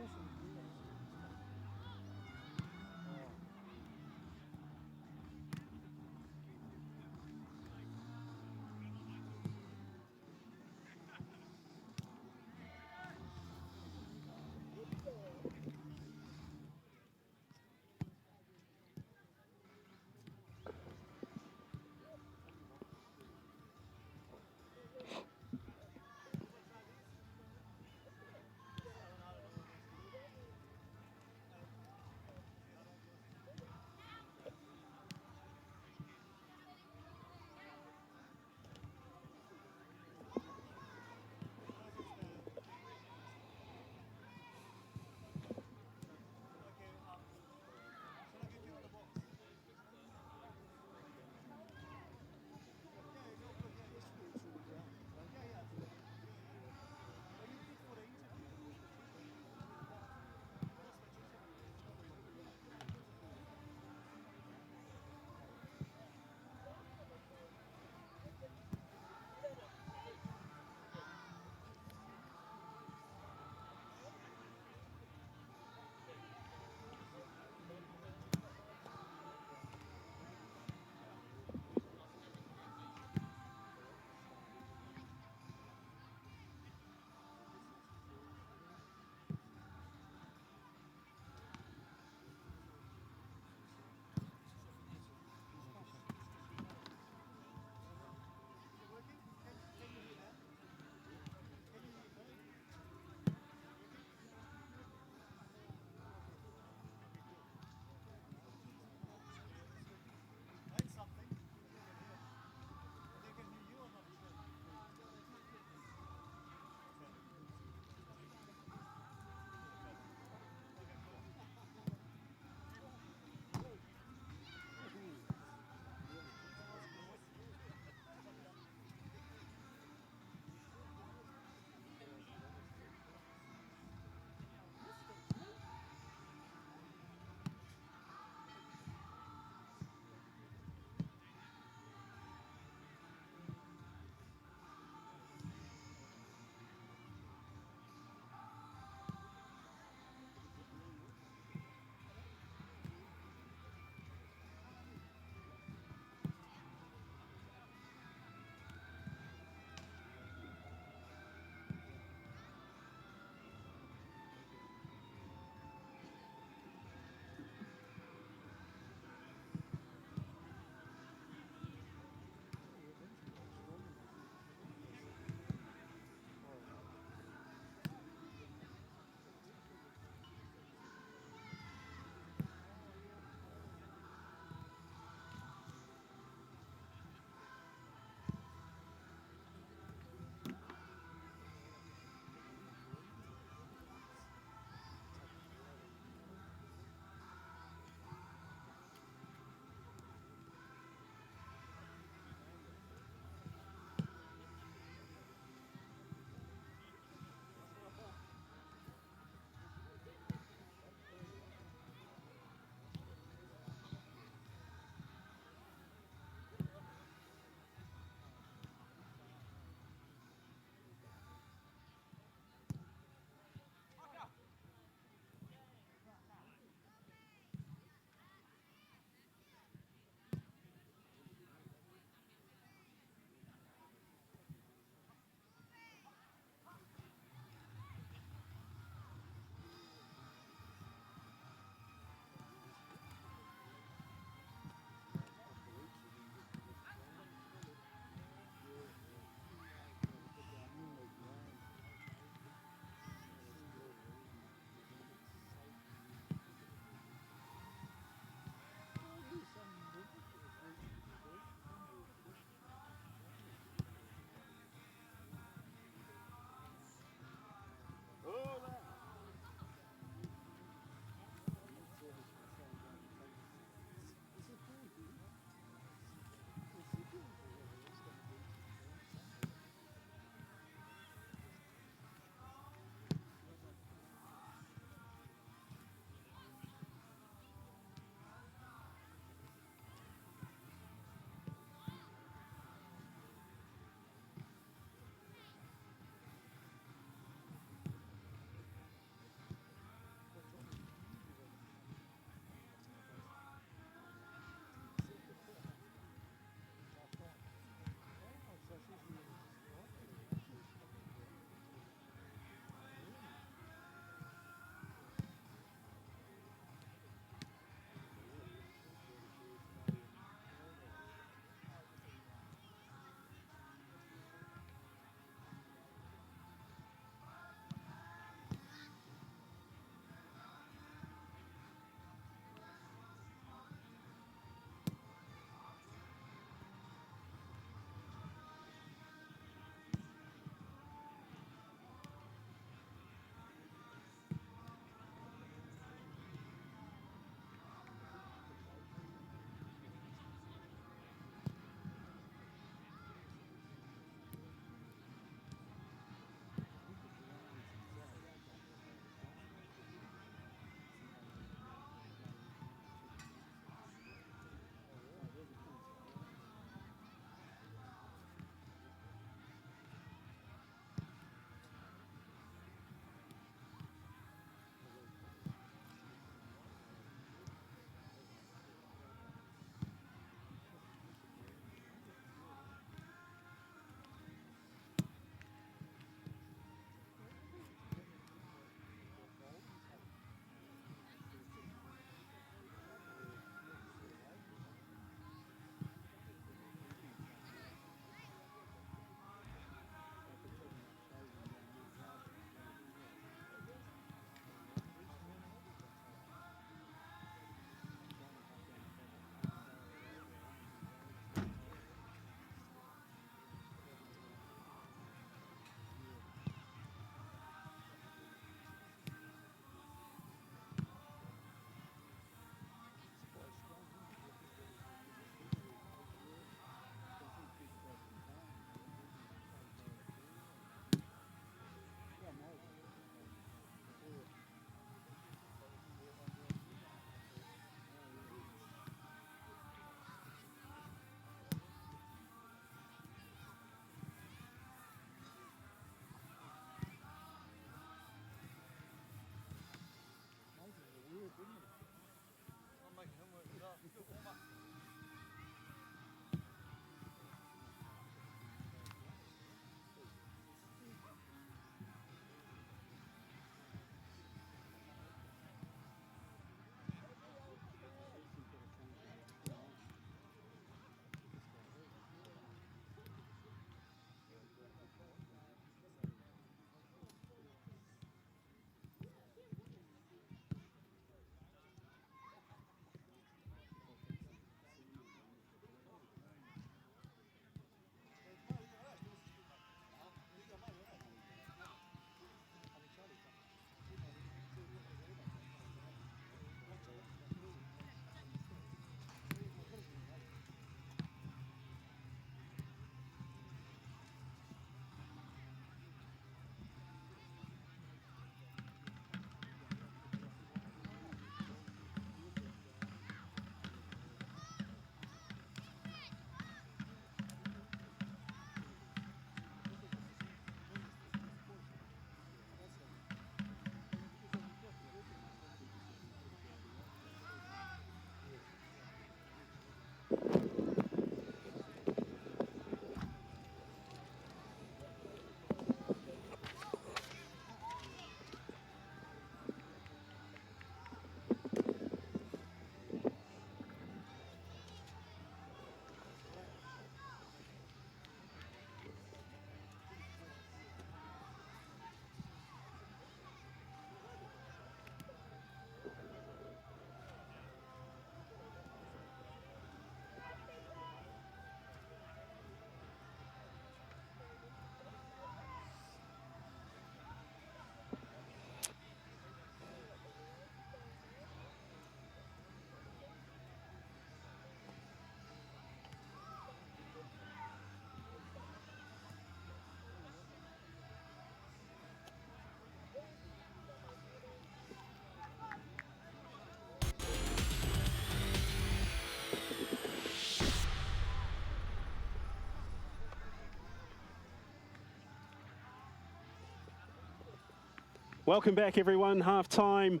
Welcome back, everyone. Half-time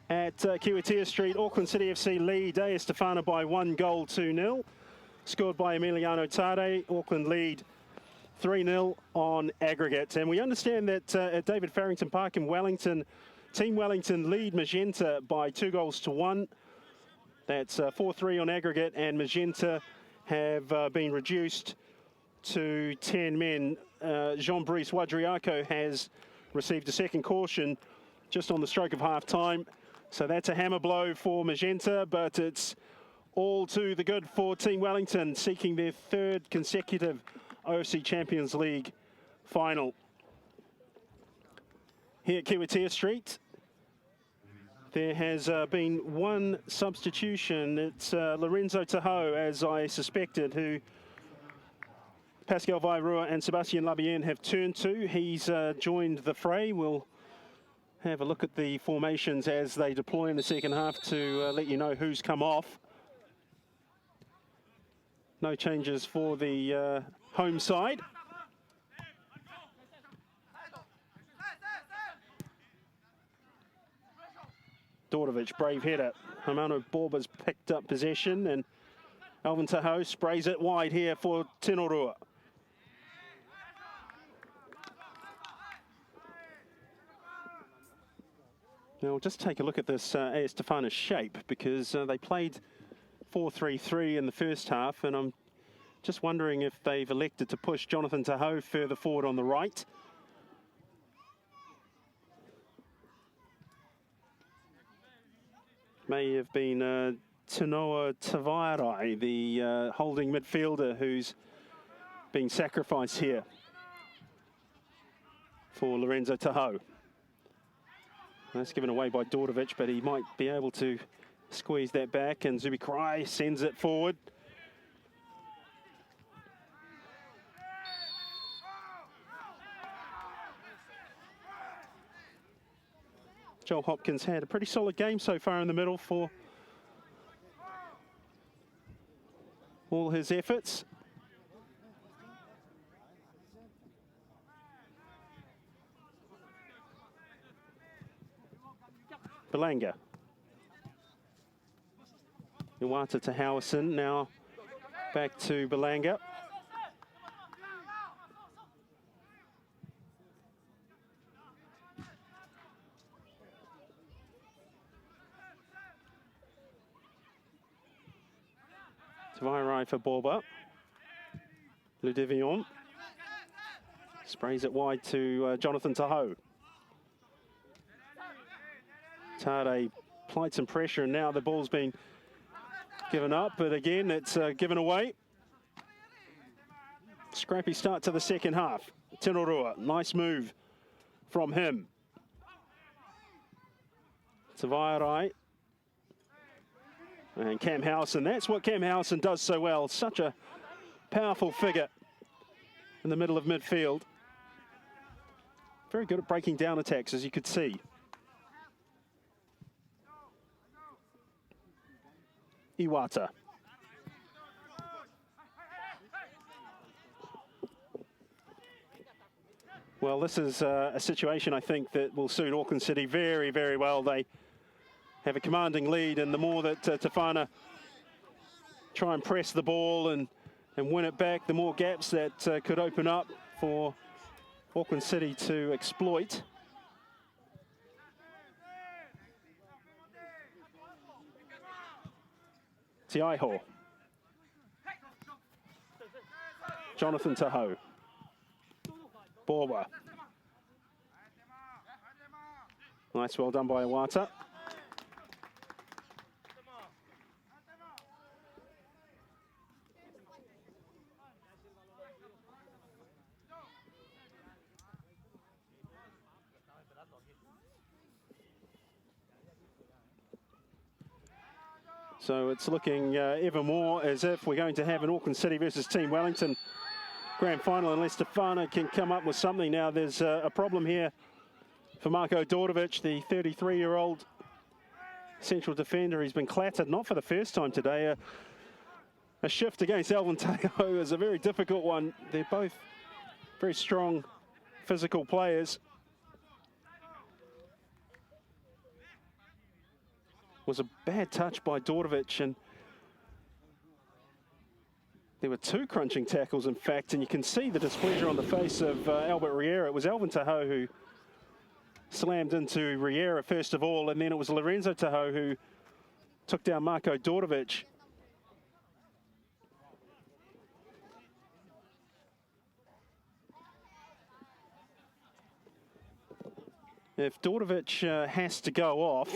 at Kiwitea Street. Auckland City FC lead AS Tefana by 1-2-0. Scored by Emiliano Tade. Auckland lead 3-0 on aggregate. And we understand that at David Farrington Park in Wellington, Team Wellington lead Magenta by 2-1. That's 4-3 on aggregate, and Magenta have been reduced to 10 men. Jean-Brice Wadriako has received a second caution just on the stroke of half-time. So that's a hammer blow for Magenta, but it's all to the good for Team Wellington, seeking their third consecutive OFC Champions League final. Here at Kiwitea Street, there has been one substitution. It's Lorenzo Tahoe, as I suspected, who Pascal Vairua and Sebastien Labienne have turned to. He's joined the fray. We'll have a look at the formations as they deploy in the second half to let you know who's come off. No changes for the home side. Dordovic, brave header. Hermano Borba's picked up possession, and Alvin Tahoe sprays it wide here for Tinorua. Now, just take a look at this AS Tefana shape, because they played 4-3-3 in the first half, and I'm just wondering if they've elected to push Jonathan Tahoe further forward on the right. May have been Tinoa Tavarai, the holding midfielder, who's being sacrificed here for Lorenzo Tahoe. That's given away by Dordovic, but he might be able to squeeze that back, and Zubi Karai sends it forward. Joel Hopkins had a pretty solid game so far in the middle for all his efforts. Belanga. Iwata to Howison, now back to Belanga. Tavarai for Borba. Ludivion sprays it wide to Jonathan Tahoe. Tade applied some pressure, and now the ball's been given up, but again it's given away. Scrappy start to the second half. Tinorua, nice move from him. Tavarai. And Cam Howson, that's what Cam Howson does so well. Such a powerful figure in the middle of midfield. Very good at breaking down attacks, as you could see. Iwata. Well, this is a situation, I think, that will suit Auckland City very, very well. They have a commanding lead, and the more that Tefana try and press the ball and win it back, the more gaps that could open up for Auckland City to exploit. Tiaiho. Jonathan Tahoe. Borba. Nice, well done by Iwata. So it's looking ever more as if we're going to have an Auckland City versus Team Wellington grand final, unless Tefana can come up with something. Now there's a problem here for Marko Dordovic, the 33-year-old central defender. He's been clattered, not for the first time today. A shift against Alvin Tahoe is a very difficult one. They're both very strong physical players. was a bad touch by Dordovic, and there were two crunching tackles, in fact, and you can see the displeasure on the face of Albert Riera. It was Alvin Tahoe who slammed into Riera first of all, and then it was Lorenzo Tahoe who took down Marko Dordovic. If Dordovic has to go off,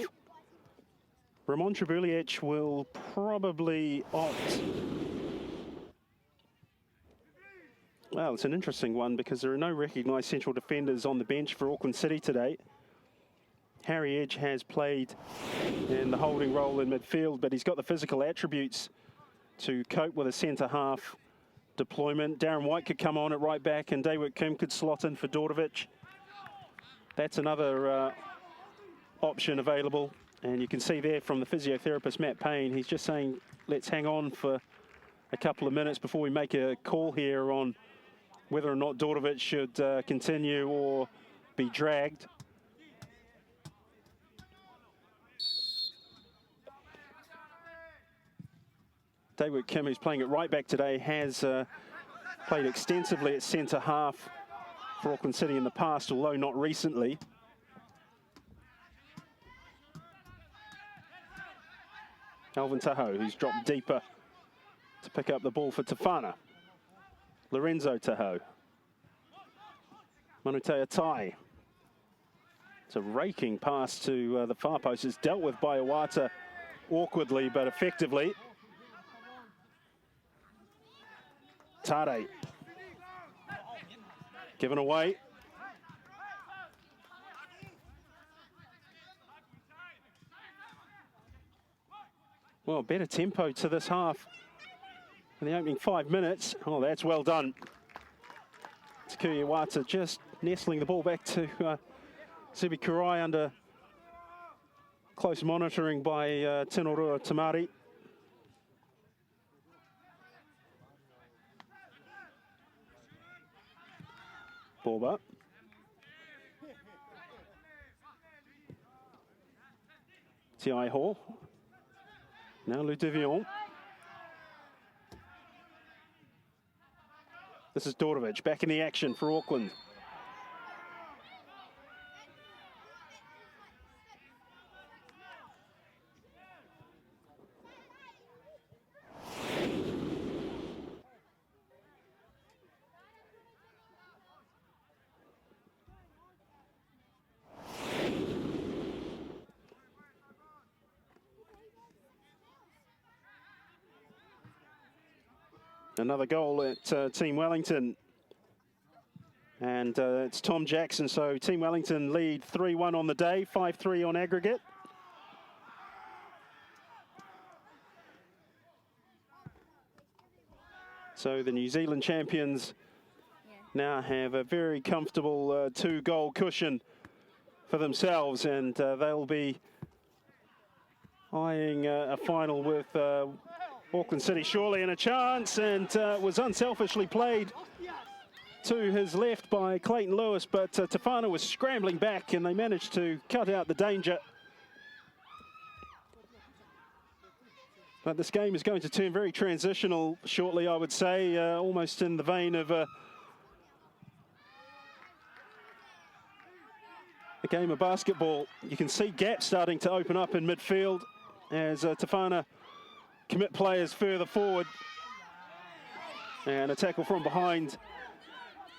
Ramon Trebuliec will probably opt. Well, it's an interesting one because there are no recognised central defenders on the bench for Auckland City today. Harry Edge has played in the holding role in midfield, but he's got the physical attributes to cope with a centre-half deployment. Darren White could come on at right back, and Daewit Kim could slot in for Dordovic. That's another option available. And you can see there from the physiotherapist, Matt Payne, he's just saying, let's hang on for a couple of minutes before we make a call here on whether or not Dordovic should continue or be dragged. Daewit Kim, who's playing at right back today, has played extensively at centre half for Auckland City in the past, although not recently. Alvin Tahoe, who's dropped deeper to pick up the ball for Tefana. Lorenzo Tahoe. Manutea Tai. It's a raking pass to the far post. It's dealt with by Iwata awkwardly but effectively. Tade. Given away. Well, better tempo to this half in the opening 5 minutes. Oh, that's well done. Takuya Iwata just nestling the ball back to Sibi Kurai under close monitoring by Tinorua Tamari. Borba. T.I. Hall. Now Ludevion. This is Dordovic back in the action for Auckland. Another goal at Team Wellington. And it's Tom Jackson. So Team Wellington lead 3-1 on the day, 5-3 on aggregate. So the New Zealand champions now have a very comfortable 2-goal cushion for themselves, and they'll be eyeing a final with Auckland City surely in a chance, and was unselfishly played to his left by Clayton Lewis, but Tefana was scrambling back and they managed to cut out the danger. But this game is going to turn very transitional shortly, I would say, almost in the vein of a game of basketball. You can see gaps starting to open up in midfield as Tefana commit players further forward. And a tackle from behind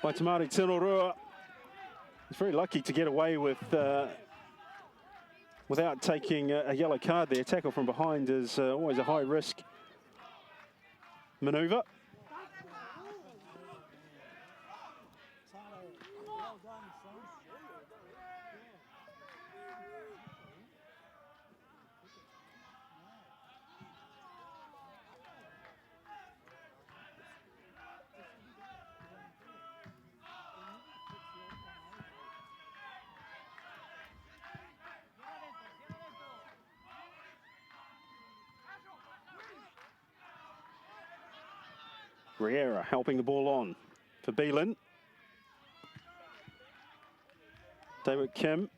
by Tamari Tinorua. He's very lucky to get away with without taking a yellow card there. Tackle from behind is always a high-risk manoeuvre. Riera helping the ball on for Beelan. Daewit Kim.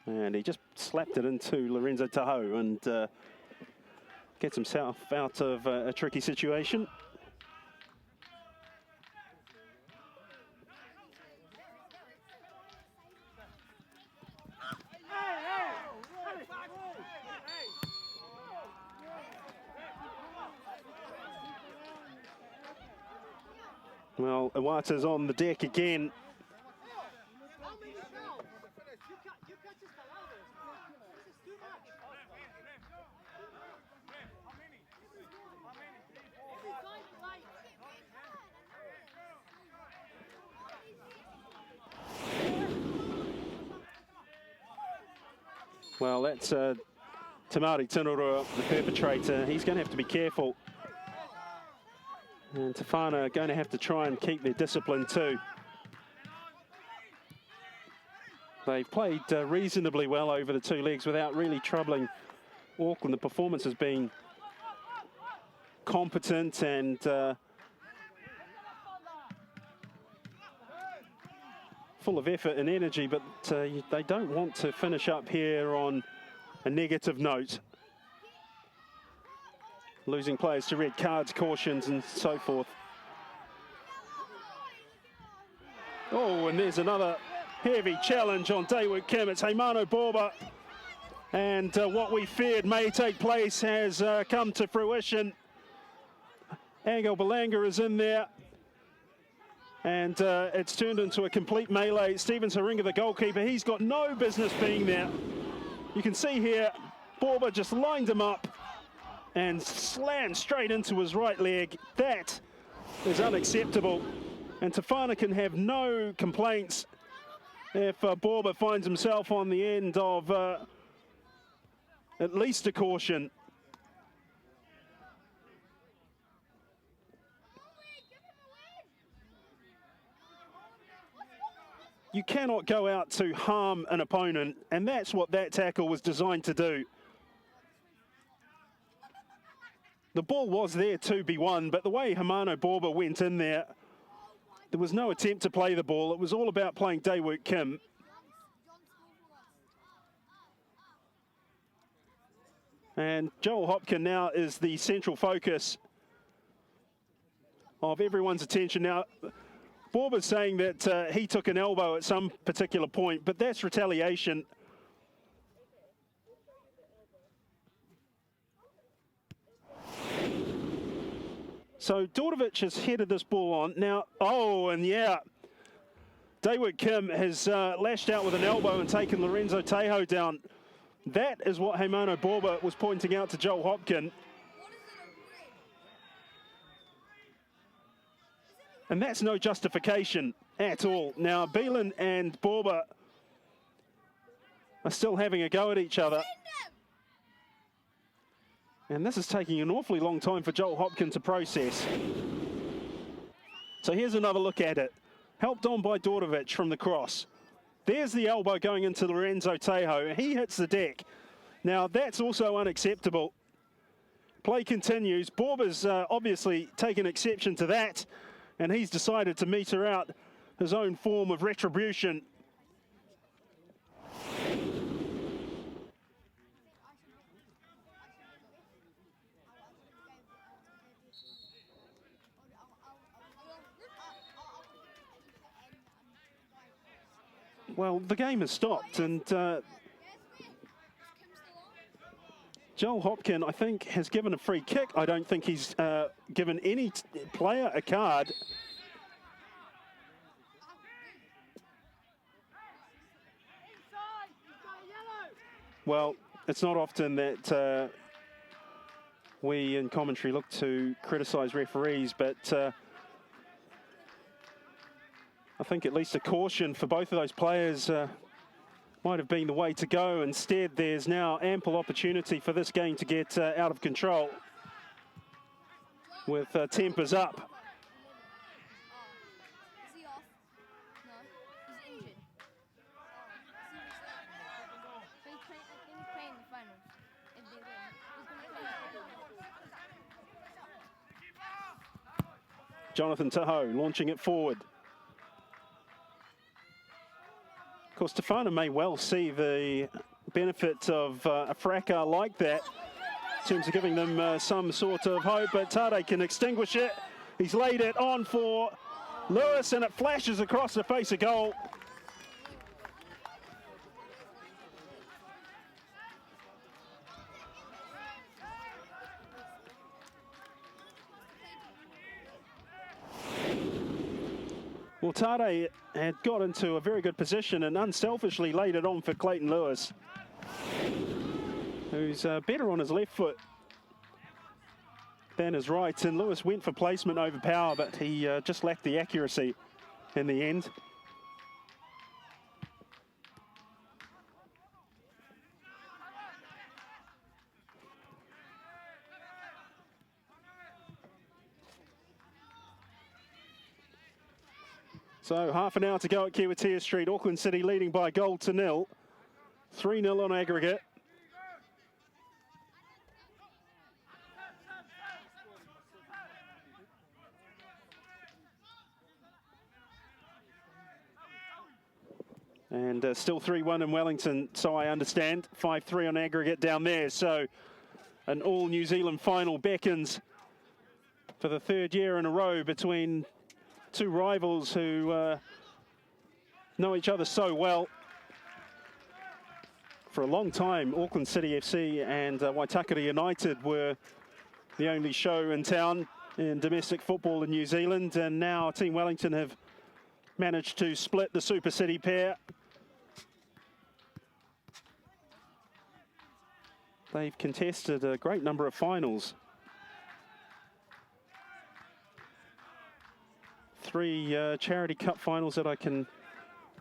And he just slapped it into Lorenzo Tahoe and gets himself out of a tricky situation. Well, Iwata's on the deck again. Well, that's Tamari Tinora, the perpetrator. He's going to have to be careful. And Tefana are going to have to try and keep their discipline too. They've played reasonably well over the two legs without really troubling Auckland. The performance has been competent and full of effort and energy, but they don't want to finish up here on a negative note. Losing players to red cards, cautions, and so forth. Oh, and there's another heavy challenge on Daewoo Kim. It's Heimano Borba. And what we feared may take place has come to fruition. Angel Belanga is in there. And it's turned into a complete melee. Steven Haringa, the goalkeeper, he's got no business being there. You can see here, Borba just lined him up and slammed straight into his right leg. That is unacceptable. And Tefana can have no complaints if Borba finds himself on the end of at least a caution. You cannot go out to harm an opponent, and that's what that tackle was designed to do. The ball was there to be won, but the way Heimano Borba went in there, there was no attempt to play the ball. It was all about playing Daewoo Kim. And Joel Hopkin now is the central focus of everyone's attention. Now, Borba's saying that he took an elbow at some particular point, but that's retaliation. So Dordovic has headed this ball on. Now, oh, and yeah, Daewoo Kim has lashed out with an elbow and taken Lorenzo Tahoe down. That is what Heimano Borba was pointing out to Joel Hopkin. And that's no justification at all. Now, Beelan and Borba are still having a go at each other. And this is taking an awfully long time for Joel Hopkin to process. So here's another look at it. Helped on by Dordovic from the cross. There's the elbow going into Lorenzo Tahoe. He hits the deck. Now, that's also unacceptable. Play continues. Borba's obviously taken exception to that, and he's decided to meter out his own form of retribution. Well, the game has stopped, and Joel Hopkin, I think, has given a free kick. I don't think he's given any player a card. Well, it's not often that we in commentary look to criticise referees, but I think at least a caution for both of those players might have been the way to go. Instead, there's now ample opportunity for this game to get out of control with tempers up. Jonathan Tahoe launching it forward. Of course, Tefana may well see the benefit of a fracas like that in terms of giving them some sort of hope, but Tade can extinguish it. He's laid it on for Lewis, and it flashes across the face of goal. Well, Tade had got into a very good position and unselfishly laid it on for Clayton Lewis, who's better on his left foot than his right. And Lewis went for placement over power, but he just lacked the accuracy in the end. So half an hour to go at Kiwitea Street. Auckland City leading by a goal to nil. 3-0 on aggregate. And still 3-1 in Wellington, so I understand. 5-3 on aggregate down there. So an all New Zealand final beckons for the third year in a row between two rivals who know each other so well. For a long time, Auckland City FC and Waitakere United were the only show in town in domestic football in New Zealand, and now Team Wellington have managed to split the Super City pair. They've contested a great number of finals. 3 Charity Cup finals that I can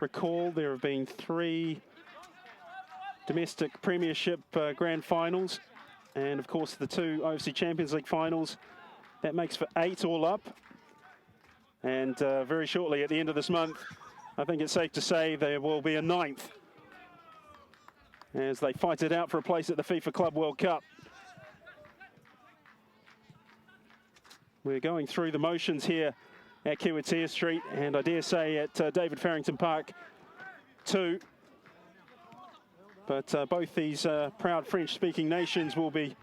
recall. There have been 3 domestic Premiership Grand Finals, and of course the 2 OFC Champions League finals. That makes for 8 all up. And very shortly at the end of this month, I think it's safe to say there will be a 9th as they fight it out for a place at the FIFA Club World Cup. We're going through the motions here at Kiwitea Street, and I dare say at David Farrington Park too. But both these proud French-speaking nations will be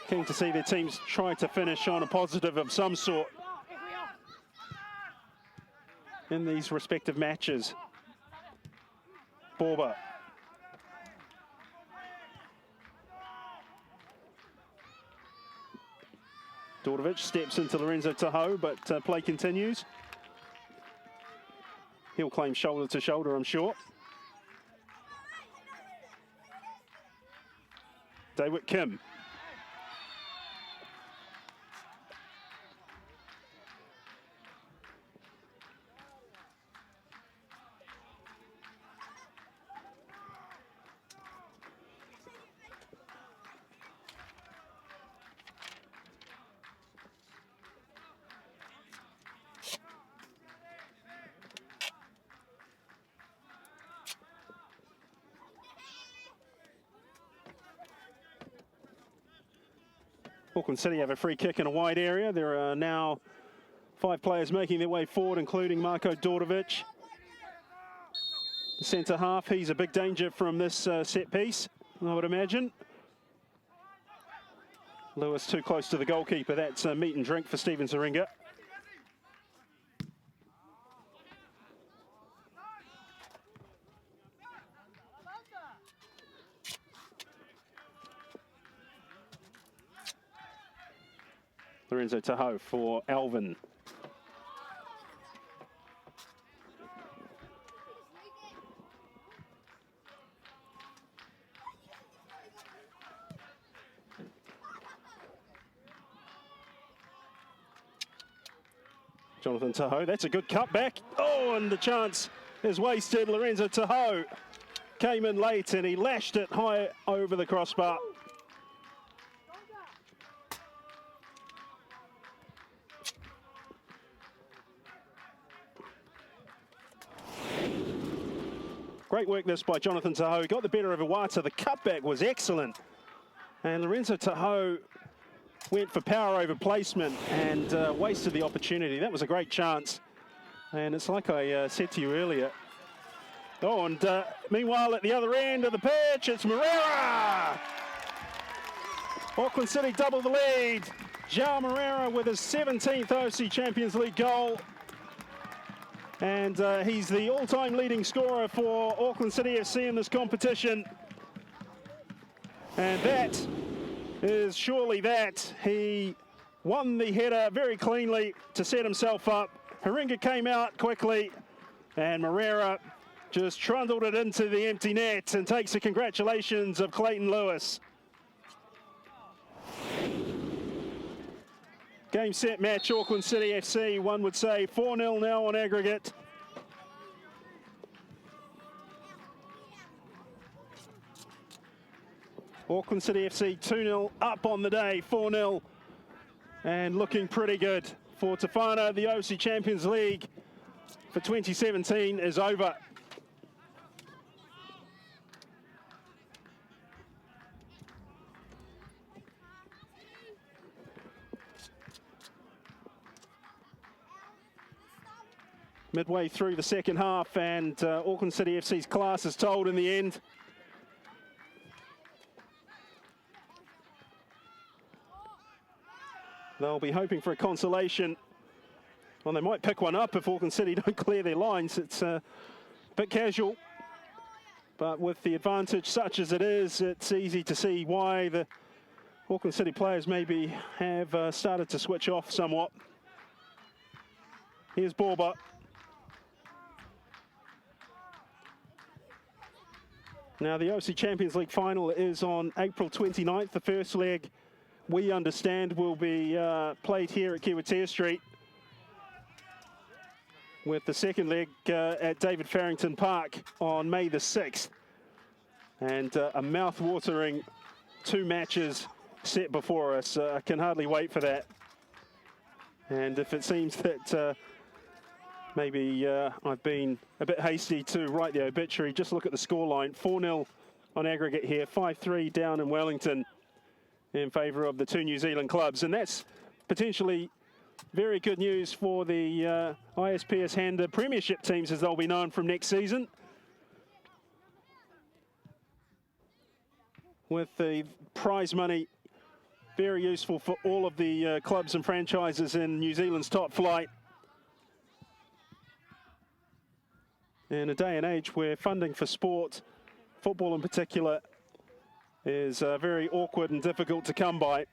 keen to see their teams try to finish on a positive of some sort in these respective matches. Borba. Dordovic steps into Lorenzo Tahoe, but play continues. He'll claim shoulder to shoulder, I'm sure. Daewit Kim. Auckland City have a free kick in a wide area. There are now 5 players making their way forward, including Marko Dordovic. The centre half, he's a big danger from this set piece, I would imagine. Lewis too close to the goalkeeper. That's meat and drink for Stephen Saringa. Lorenzo Tahoe for Alvin. Jonathan Tahoe, that's a good cutback. Oh, and the chance is wasted. Lorenzo Tahoe came in late and he lashed it high over the crossbar. Great work this by Jonathan Tahoe. He got the better of Iwata. The cutback was excellent. And Lorenzo Tahoe went for power over placement and wasted the opportunity. That was a great chance. And it's like I said to you earlier, Oh, and meanwhile at the other end of the pitch, it's Moreira. Auckland City double the lead. João Moreira with his 17th OFC Champions League goal. And he's the all-time leading scorer for Auckland City FC in this competition. And that is surely that. He won the header very cleanly to set himself up. Haringa came out quickly, and Moreira just trundled it into the empty net and takes the congratulations of Clayton Lewis. Game, set, match, Auckland City FC, one would say 4-0 now on aggregate. Auckland City FC 2-0 up on the day, 4-0, and looking pretty good for Tefana. The OFC Champions League for 2017 is over. Midway through the second half, and Auckland City FC's class is told in the end. They'll be hoping for a consolation. Well, they might pick one up if Auckland City don't clear their lines. It's a bit casual, but with the advantage such as it is, it's easy to see why the Auckland City players maybe have started to switch off somewhat. Here's Borba. Now, the OFC Champions League final is on April 29th. The first leg, we understand, will be played here at Kiwitea Street, with the second leg at David Farrington Park on May the 6th. And a mouth-watering 2 matches set before us. I can hardly wait for that. And if it seems that maybe I've been a bit hasty to write the obituary, just look at the scoreline. 4-0 on aggregate here, 5-3 down in Wellington in favour of the 2 New Zealand clubs. And that's potentially very good news for the ISPS Handa Premiership teams, as they'll be known from next season. With the prize money very useful for all of the clubs and franchises in New Zealand's top flight. In a day and age where funding for sport, football in particular, is very awkward and difficult to come by.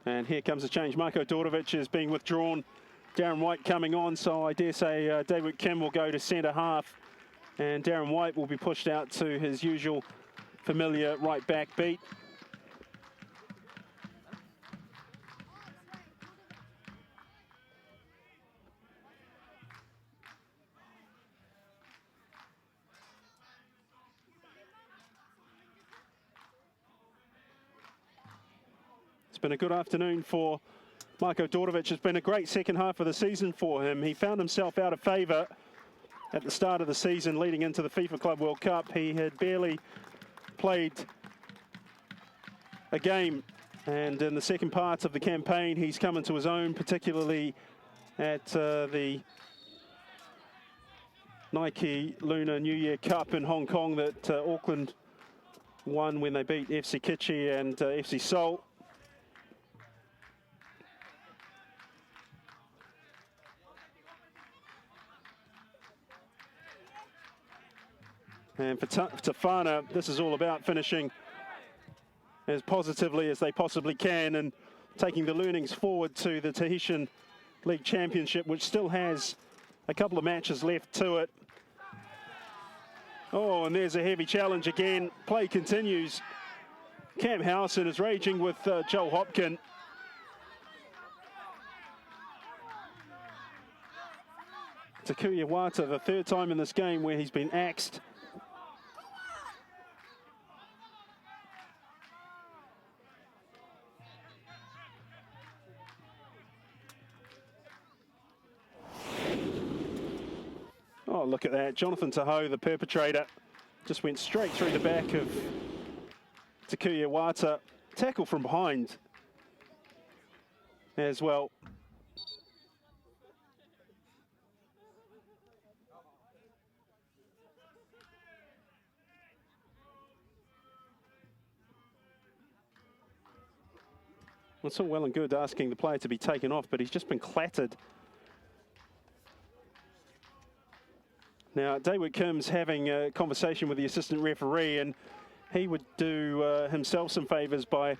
And here comes a change. Marko Dordovich is being withdrawn. Darren White coming on, so I dare say David Kim will go to centre half, and Darren White will be pushed out to his usual familiar right back beat. It's been a good afternoon for Marko Dordovich. It's been a great second half of the season for him. He found himself out of favour at the start of the season leading into the FIFA Club World Cup. He had barely played a game, and in the second part of the campaign he's come into his own, particularly at the Nike Lunar New Year Cup in Hong Kong that Auckland won when they beat FC Kiwitea and FC Seoul. And for Tefana, this is all about finishing as positively as they possibly can and taking the learnings forward to the Tahitian League Championship, which still has a couple of matches left to it. Oh, and there's a heavy challenge again. Play continues. Cam Howson is raging with Joel Hopkin. Takuya Wata, the 3rd time in this game where he's been axed. look at that. Jonathan Tahoe, the perpetrator, just went straight through the back of Kiwitea. Tackle from behind as well. It's all well and good asking the player to be taken off, but he's just been clattered. Now, David Kim's having a conversation with the assistant referee, and he would do himself some favours by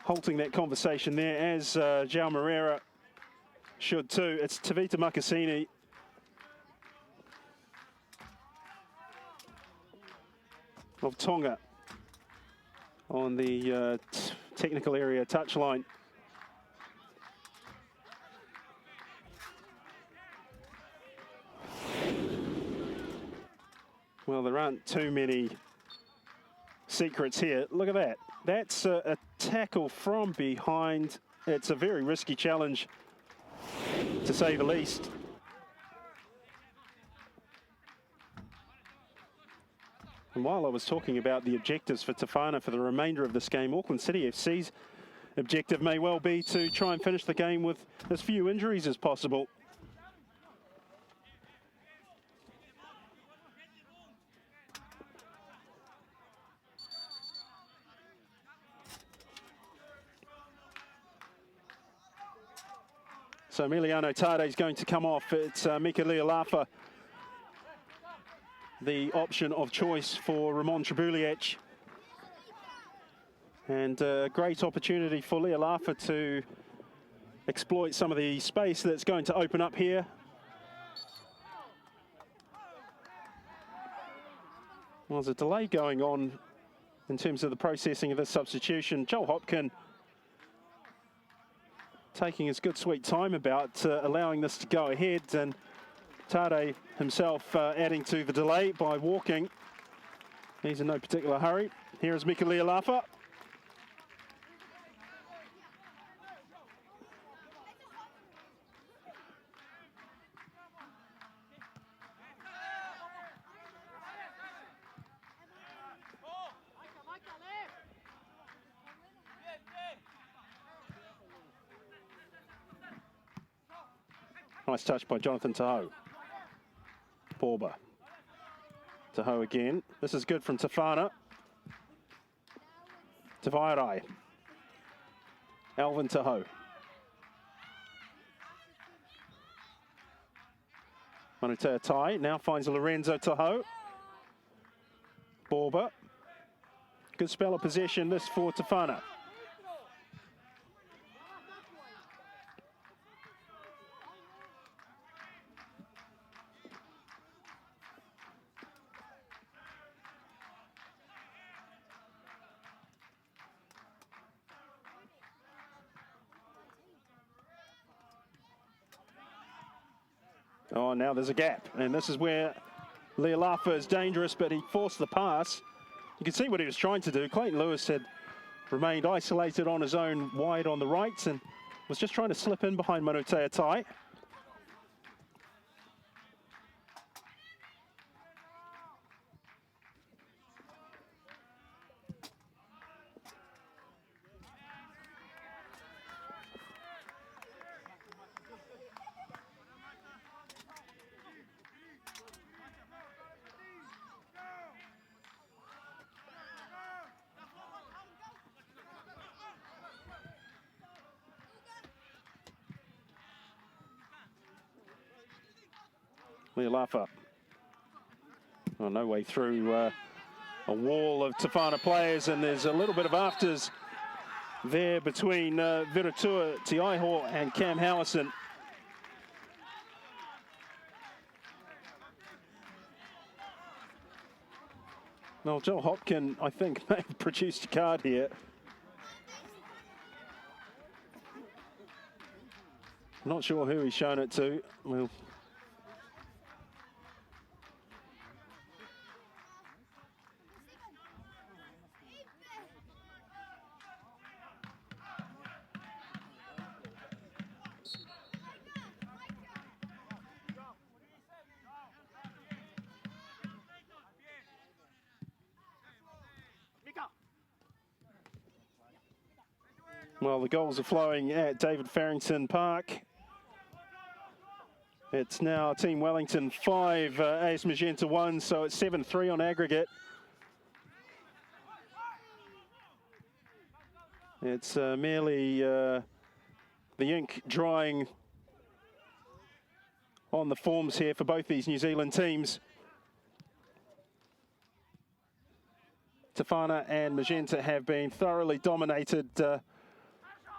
halting that conversation there, as João Moreira should too. It's Tevita Makasini. Of Tonga on the technical area touchline. Well, there aren't too many secrets here. Look at that. That's a tackle from behind. It's a very risky challenge, to say the least. And while I was talking about the objectives for Tefana for the remainder of this game, Auckland City FC's objective may well be to try and finish the game with as few injuries as possible. So Emiliano Tade is going to come off. It's Mika Lealafa, the option of choice for Ramon Trebuliec. And a great opportunity for Lealafa to exploit some of the space that's going to open up here. Well, there's a delay going on in terms of the processing of this substitution. Joel Hopkin taking his good sweet time about allowing this to go ahead, and Tade himself adding to the delay by walking. He's in no particular hurry. Here is Mika Lealafa. Nice touch by Jonathan Tahoe. Borba. Tahoe again. This is good from Tefana. Tavairai. Alvin Tahoe. Manutea Tai now finds Lorenzo Tahoe. Borba. Good spell of possession this for Tefana. Oh, now there's a gap, and this is where Lealafa is dangerous, but he forced the pass. You can see what he was trying to do. Clayton Lewis had remained isolated on his own wide on the right and was just trying to slip in behind Manutea Tai. Lealafa. Oh, no way through a wall of Tefana players, and there's a little bit of afters there between Viratua Tiaiho and Cam Howison. Well, Joel Hopkin, I think, may have produced a card here. Not sure who he's shown it to. Well, Well, the goals are flowing at David Farrington Park. It's now Team Wellington 5, AS Magenta 1, so it's 7-3 on aggregate. It's merely the ink drying on the forms here for both these New Zealand teams. Tefana and Magenta have been thoroughly dominated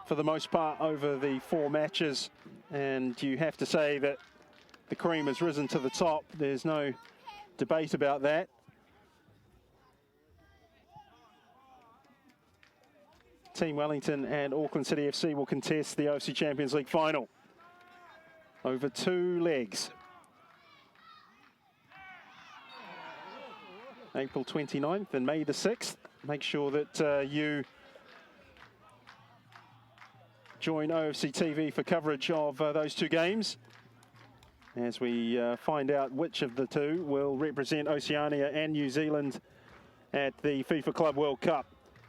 for the most part over the 4 matches, and you have to say that the cream has risen to the top. There's no debate about that. Team Wellington and Auckland City FC will contest the OFC Champions League final over 2 legs. April 29th and May the 6th. Make sure that you join OFC TV for coverage of those 2 games as we find out which of the 2 will represent Oceania and New Zealand at the FIFA Club World Cup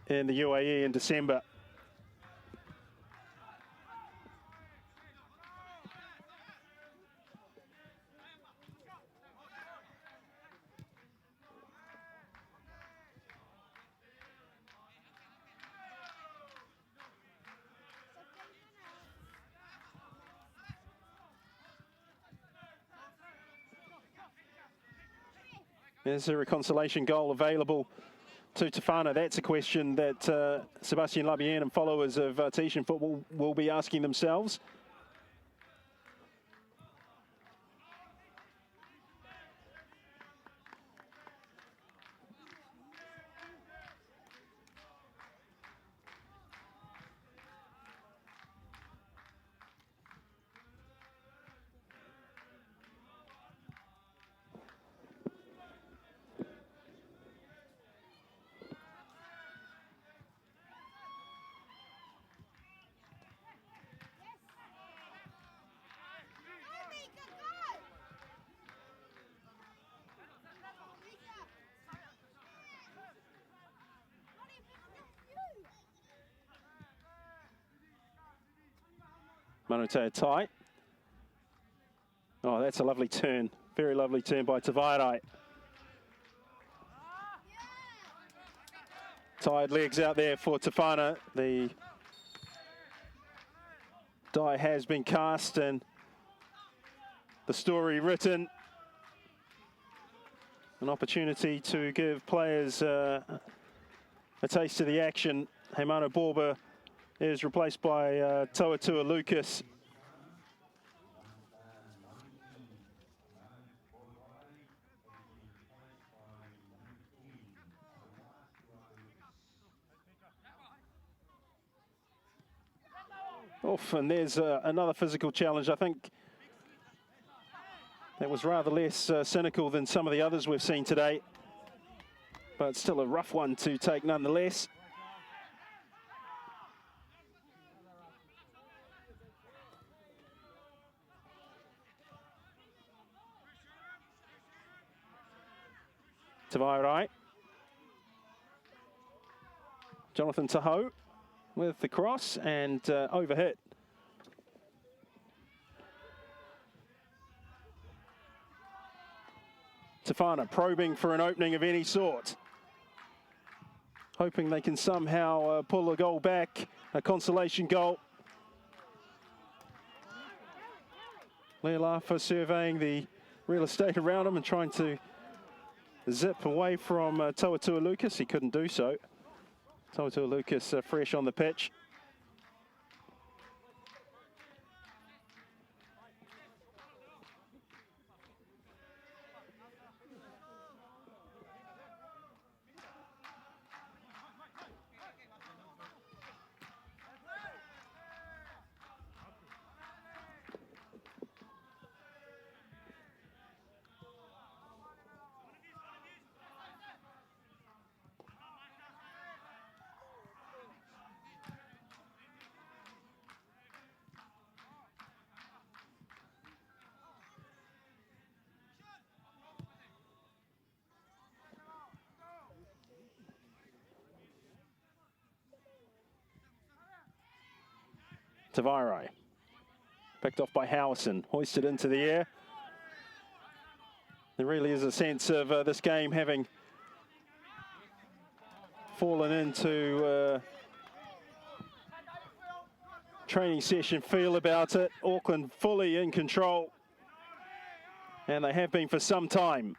in the UAE in December. Is there a consolation goal available to Tefana? That's a question that Sebastian Labienne and followers of Tahitian football will be asking themselves. Manotea tight. Oh, that's a lovely turn. Very lovely turn by Tavarai. Tired legs out there for Tefana. The die has been cast and the story written. An opportunity to give players a taste of the action. Heimano Borba is replaced by Toatua Lucas. Oof, and there's another physical challenge. I think that was rather less cynical than some of the others we've seen today, but still a rough one to take nonetheless. Tavarai. Jonathan Tahoe with the cross and overhit. Tefana probing for an opening of any sort. Hoping they can somehow pull a goal back, a consolation goal. Leolafa surveying the real estate around him and trying to zip away from Toatua Lucas. He couldn't do so. Toatua Lucas fresh on the pitch. Tavares. Picked off by Howison, hoisted into the air. There really is a sense of this game having fallen into training session feel about it. Auckland fully in control, and they have been for some time.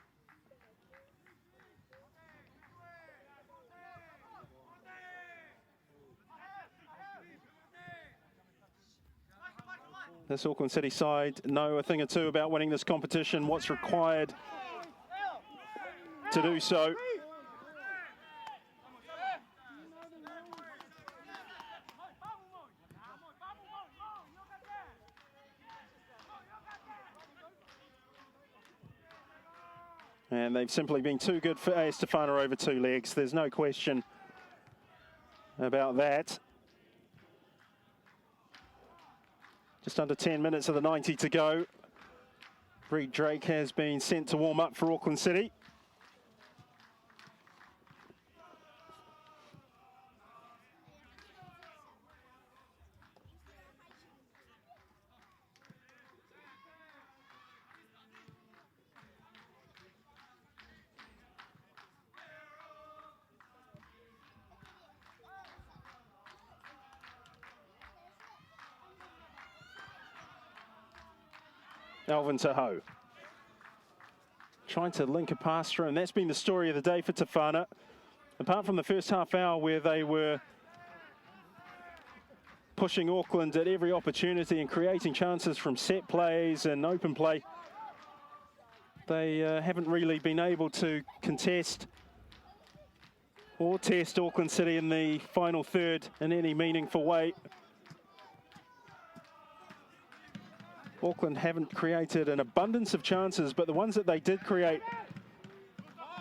This Auckland City side know a thing or two about winning this competition, what's required to do so. And they've simply been too good for AS Tefana over 2 legs. There's no question about that. Just under 10 minutes of the 90 to go. Reed Drake has been sent to warm up for Auckland City. Alvin Tahoe trying to link a pass through, and that's been the story of the day for Tefana. Apart from the first half hour where they were pushing Auckland at every opportunity and creating chances from set plays and open play, they haven't really been able to contest or test Auckland City in the final third in any meaningful way. Auckland haven't created an abundance of chances, but the ones that they did create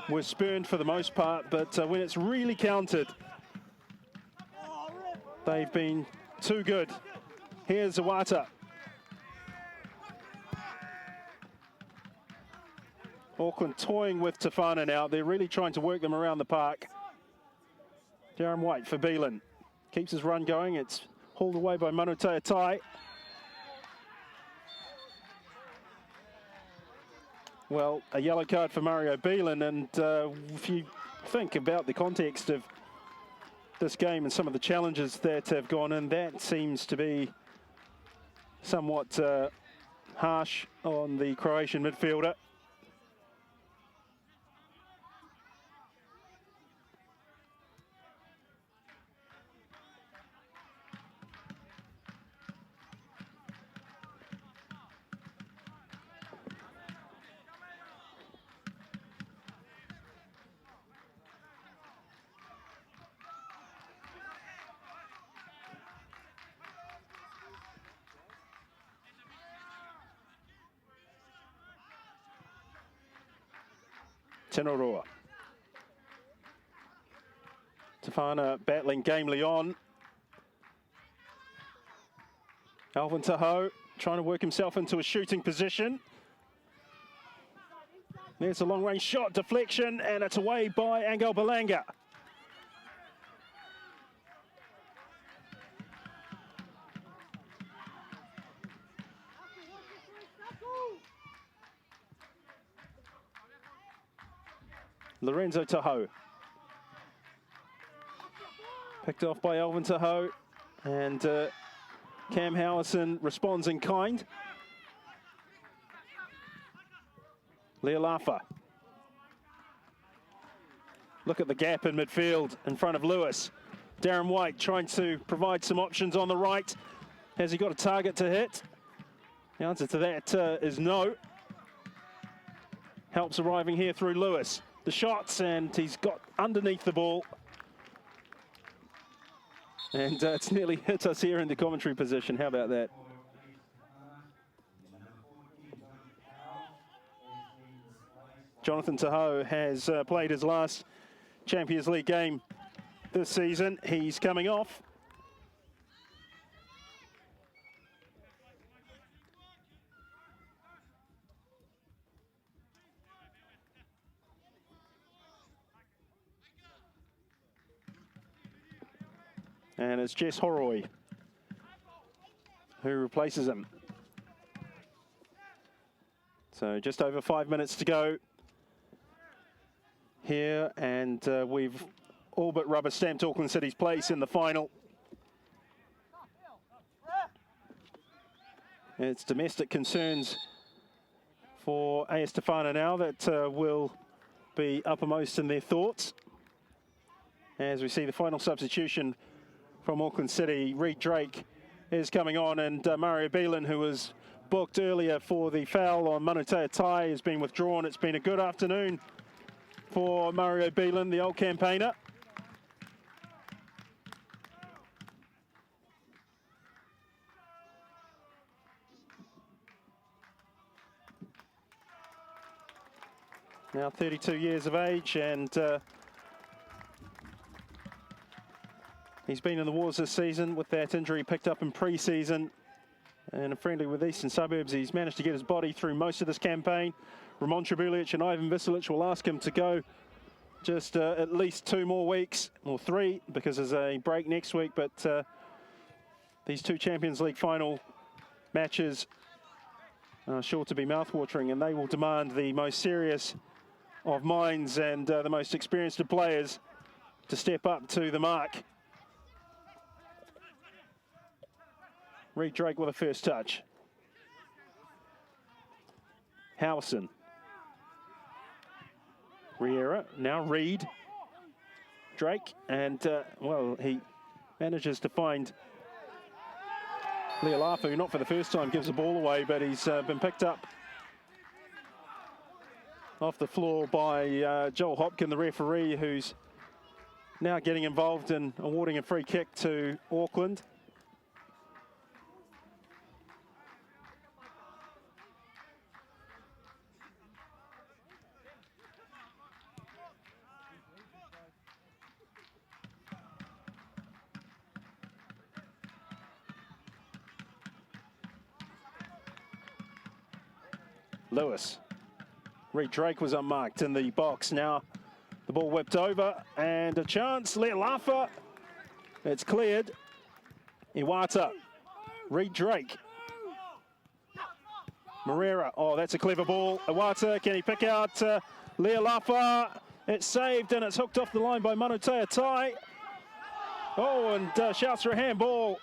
were spurned for the most part. But when it's really counted, they've been too good. Here's Zawata. Auckland toying with Tefana now. They're really trying to work them around the park. Darren White for Beelan. Keeps his run going. It's hauled away by Manutea Tai. Well, a yellow card for Mario Beelan, and if you think about the context of this game and some of the challenges that have gone in, that seems to be somewhat harsh on the Croatian midfielder. Tenoroa. Tefana battling gamely on. Alvin Tahoe trying to work himself into a shooting position. There's a long-range shot, deflection, and it's away by Angel Balanga. Lorenzo Tahoe. Picked off by Alvin Tahoe, and Cam Howison responds in kind. Leolafa. Look at the gap in midfield in front of Lewis. Darren White trying to provide some options on the right. Has he got a target to hit? The answer to that is no. Helps arriving here through Lewis. The shots, and he's got underneath the ball. And it's nearly hit us here in the commentary position. How about that? Jonathan Tahoe has played his last Champions League game this season. He's coming off. And it's Jess Horroy who replaces him. So just over 5 minutes to go here, and we've all but rubber stamped Auckland City's place in the final. It's domestic concerns for AS Tefana now that will be uppermost in their thoughts. As we see the final substitution from Auckland City, Reed Drake is coming on, and Mario Beelan, who was booked earlier for the foul on Kiwitea Tai, has been withdrawn. It's been a good afternoon for Mario Beelan, the old campaigner. Now 32 years of age, and he's been in the wars this season with that injury picked up in pre-season. And a friendly with Eastern Suburbs, he's managed to get his body through most of this campaign. Ramon Tribulic and Ivan Visilic will ask him to go just at least 2 more weeks, or 3, because there's a break next week. But these 2 Champions League final matches are sure to be mouthwatering, and they will demand the most serious of minds and the most experienced of players to step up to the mark. Reed Drake with a first touch. Howson. Riera, now Reed. Drake, and well, he manages to find Leolafu, who not for the first time gives the ball away, but he's been picked up off the floor by Joel Hopkin, the referee, who's now getting involved in awarding a free kick to Auckland. Lewis. Reed Drake was unmarked in the box. Now the ball whipped over, and a chance. Leolafa. It's cleared. Iwata. Reed Drake. Moreira. Oh, that's a clever ball. Iwata, can he pick out Leolafa? It's saved, and it's hooked off the line by Kiwitea Tai. Oh, and shouts for a handball.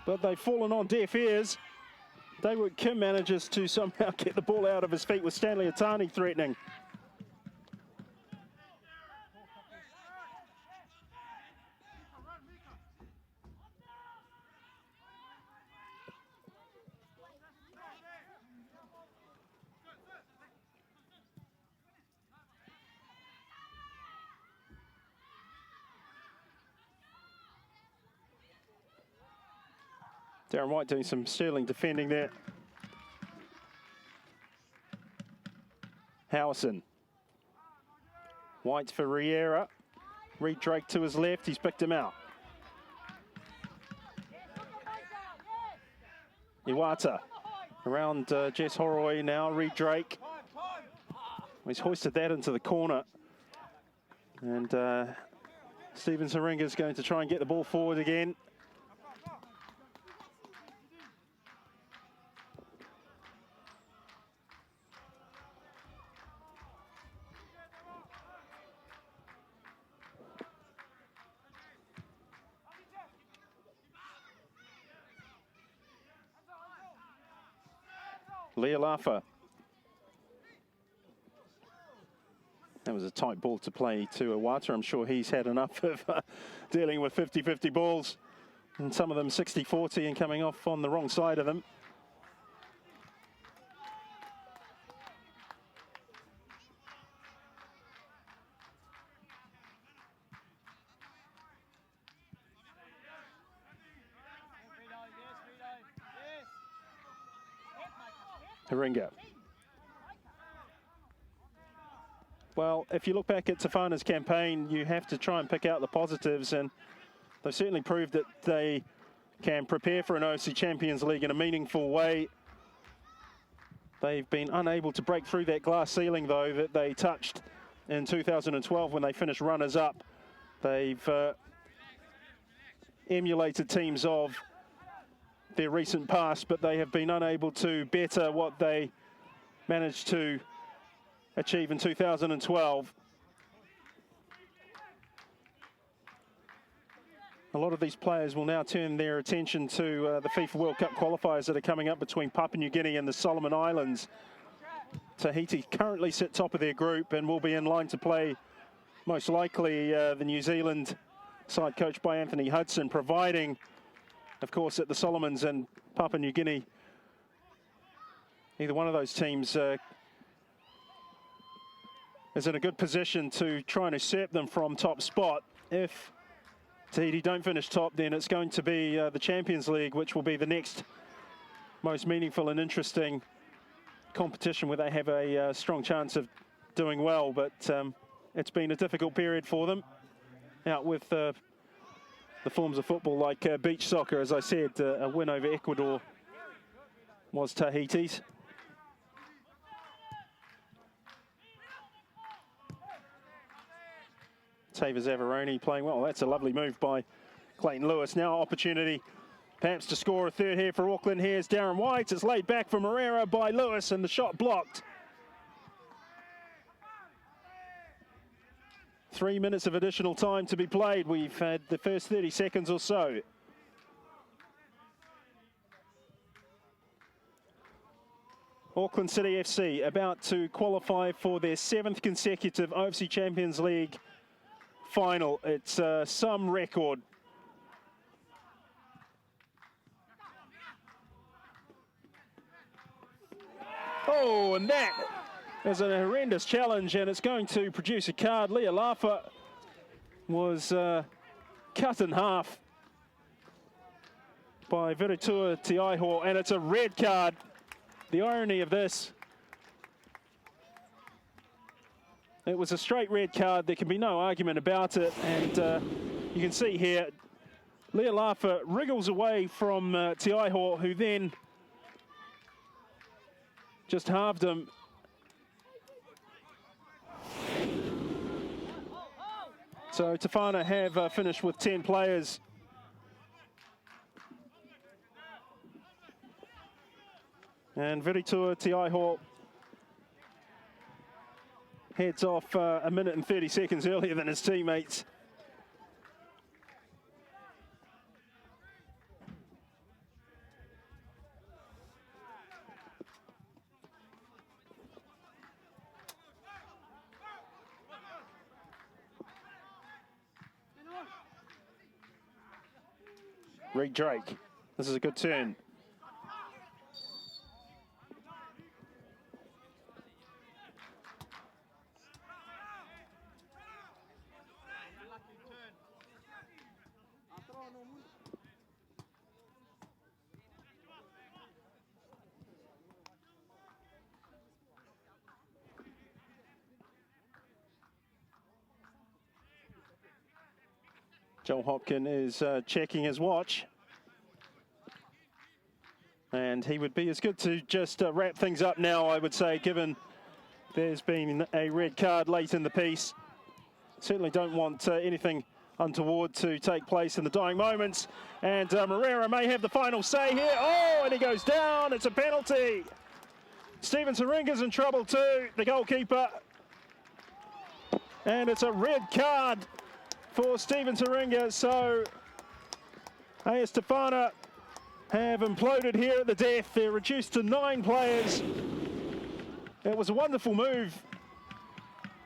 But they've fallen on deaf ears. David Kim manages to somehow get the ball out of his feet with Stanley Atani threatening. Darren White doing some sterling defending there. Howson. White for Riera. Reed Drake to his left. He's picked him out. Iwata around Jess Horroy now. Reed Drake. He's hoisted that into the corner. And Stephen Saringa's going to try and get the ball forward again. Leolafa. That was a tight ball to play to Iwata. I'm sure he's had enough of dealing with 50-50 balls, and some of them 60-40 and coming off on the wrong side of them. Haringa. Well, if you look back at Tefana's campaign, you have to try and pick out the positives, and they've certainly proved that they can prepare for an OFC Champions League in a meaningful way. They've been unable to break through that glass ceiling, though, that they touched in 2012 when they finished runners-up. They've emulated teams of their recent past, but they have been unable to better what they managed to achieve in 2012. A lot of these players will now turn their attention to the FIFA World Cup qualifiers that are coming up between Papua New Guinea and the Solomon Islands. Tahiti currently sit top of their group and will be in line to play most likely the New Zealand side coached by Anthony Hudson, providing, of course, that the Solomons and Papua New Guinea, either one of those teams is in a good position to try and usurp them from top spot. If Tahiti don't finish top, then it's going to be the Champions League, which will be the next most meaningful and interesting competition where they have a strong chance of doing well. But it's been a difficult period for them, out with the forms of football like beach soccer. As I said, a win over Ecuador was Tahiti's. Tavers Averoni playing well. That's a lovely move by Clayton Lewis. Now opportunity perhaps to score a third here for Auckland. Here's Darren White. It's laid back for Moreira by Lewis and the shot blocked. 3 minutes of additional time to be played. We've had the first 30 seconds or so. Auckland City FC about to qualify for their 7th consecutive OFC Champions League final. It's some record. Oh, and that is a horrendous challenge, and it's going to produce a card. Leah Lafa was cut in half by Kiwitea Tiaiho, and it's a red card. The irony of this, it was a straight red card. There can be no argument about it. And you can see here, Leah Lafa wriggles away from Tiaiho, who then just halved him. So Tefana have finished with 10 players. And Kiwitea Tiaiho heads off a minute and 30 seconds earlier than his teammates. Reed Drake, this is a good turn. Joel Hopkin is checking his watch. And he would be as good to just wrap things up now, I would say, given there's been a red card late in the piece. Certainly don't want anything untoward to take place in the dying moments. And Moreira may have the final say here. Oh, and he goes down. It's a penalty. Stephen Saringa's in trouble too, the goalkeeper. And it's a red card for Stephen Saringa. So AS Tefana have imploded here at the death. They're reduced to 9 players. It was a wonderful move,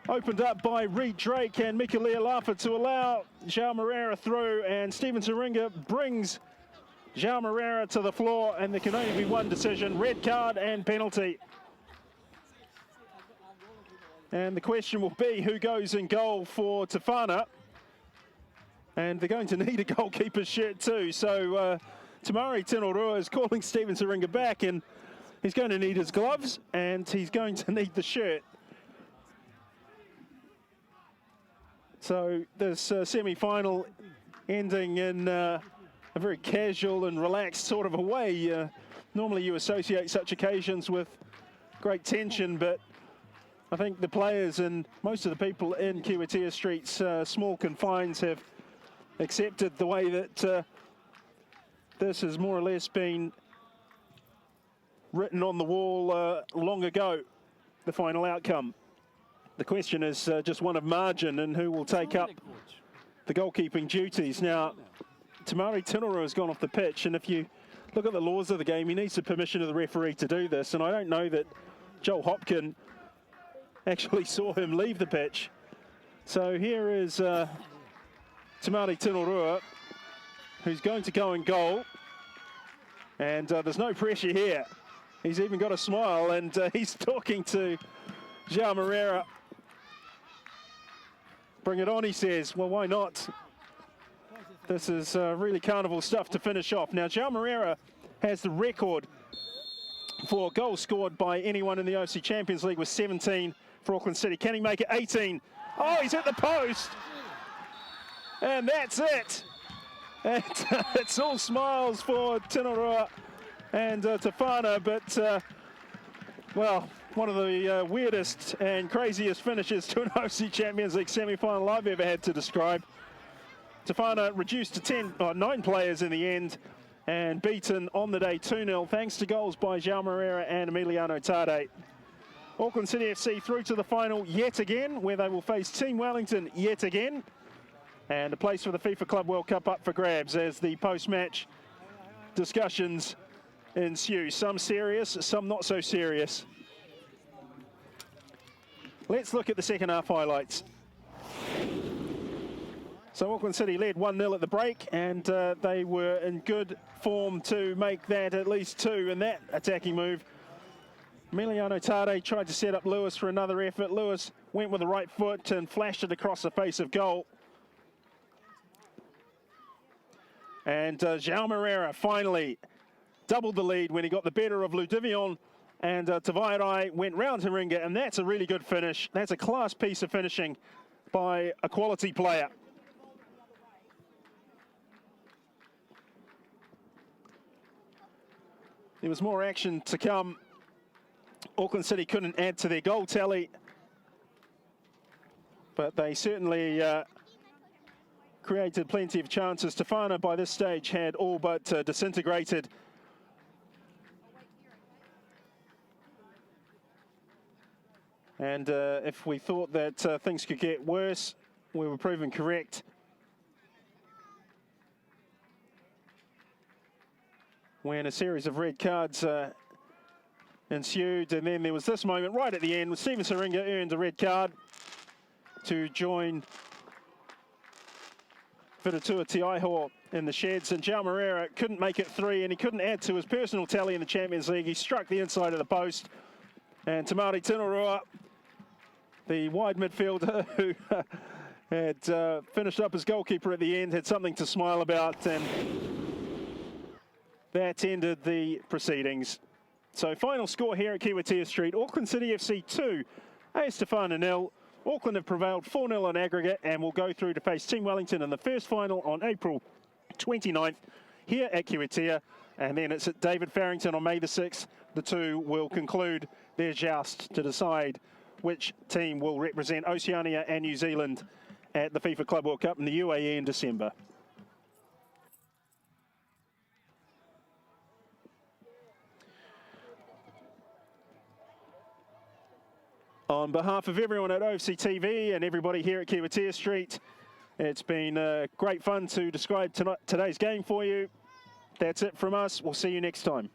opened up by Reed Drake and Mika Lealafa to allow João Moreira through, and Stephen Saringa brings João Moreira to the floor, and there can only be one decision: red card and penalty. And the question will be who goes in goal for Tefana, and they're going to need a goalkeeper's shirt too. So Tamari Tinorua is calling Stephen Saringa back, and he's going to need his gloves and he's going to need the shirt. So this semi-final ending in a very casual and relaxed sort of a way. Normally you associate such occasions with great tension, but I think the players and most of the people in Kiwitea Street's small confines have accepted the way that this has more or less been written on the wall long ago, the final outcome. The question is just one of margin and who will take up the goalkeeping duties. Now, Tamari Tinoro has gone off the pitch, and if you look at the laws of the game, he needs the permission of the referee to do this, and I don't know that Joel Hopkin actually saw him leave the pitch. So here is Tamari Tinoro, who's going to go in goal, and there's no pressure here. He's even got a smile, and he's talking to João Moreira. Bring it on, he says. Well, why not? This is really carnival stuff to finish off. Now, João Moreira has the record for goals scored by anyone in the OFC Champions League with 17 for Auckland City. Can he make it 18? Oh, he's at the post. And that's it. And it's all smiles for Tinoroa and Tefana, but, well, one of the weirdest and craziest finishes to an OFC Champions League semi-final I've ever had to describe. Tefana reduced to 9 players in the end and beaten on the day 2-0 thanks to goals by João Moreira and Emiliano Tade. Auckland City FC through to the final yet again, where they will face Team Wellington yet again. And a place for the FIFA Club World Cup up for grabs as the post-match discussions ensue. Some serious, some not so serious. Let's look at the second half highlights. So Auckland City led 1-0 at the break, and they were in good form to make that at least 2 in that attacking move. Emiliano Tade tried to set up Lewis for another effort. Lewis went with the right foot and flashed it across the face of goal. And João Moreira finally doubled the lead when he got the better of Ludivion, and Tavairai went round Haringa, and that's a really good finish. That's a class piece of finishing by a quality player. There was more action to come. Auckland City couldn't add to their goal tally, but they certainly created plenty of chances. Tefana by this stage had all but disintegrated. And if we thought that things could get worse, we were proven correct. When a series of red cards ensued, and then there was this moment right at the end. Steven Haringa earned a red card to join Whiritua Tiaiho in the sheds, and João Moreira couldn't make it 3, and he couldn't add to his personal tally in the Champions League. He struck the inside of the post, and Tamari Tinoroa, the wide midfielder who had finished up as goalkeeper at the end, had something to smile about, and that ended the proceedings. So final score here at Kiwitea Street, Auckland City FC 2, AS Tefana 0. Auckland have prevailed 4-0 on aggregate and will go through to face Team Wellington in the first final on April 29th here at Kiwitea. And then it's at David Farrington on May the 6th. The two will conclude their joust to decide which team will represent Oceania and New Zealand at the FIFA Club World Cup in the UAE in December. On behalf of everyone at OFC TV and everybody here at Kiwitea Street, it's been great fun to describe today's game for you. That's it from us. We'll see you next time.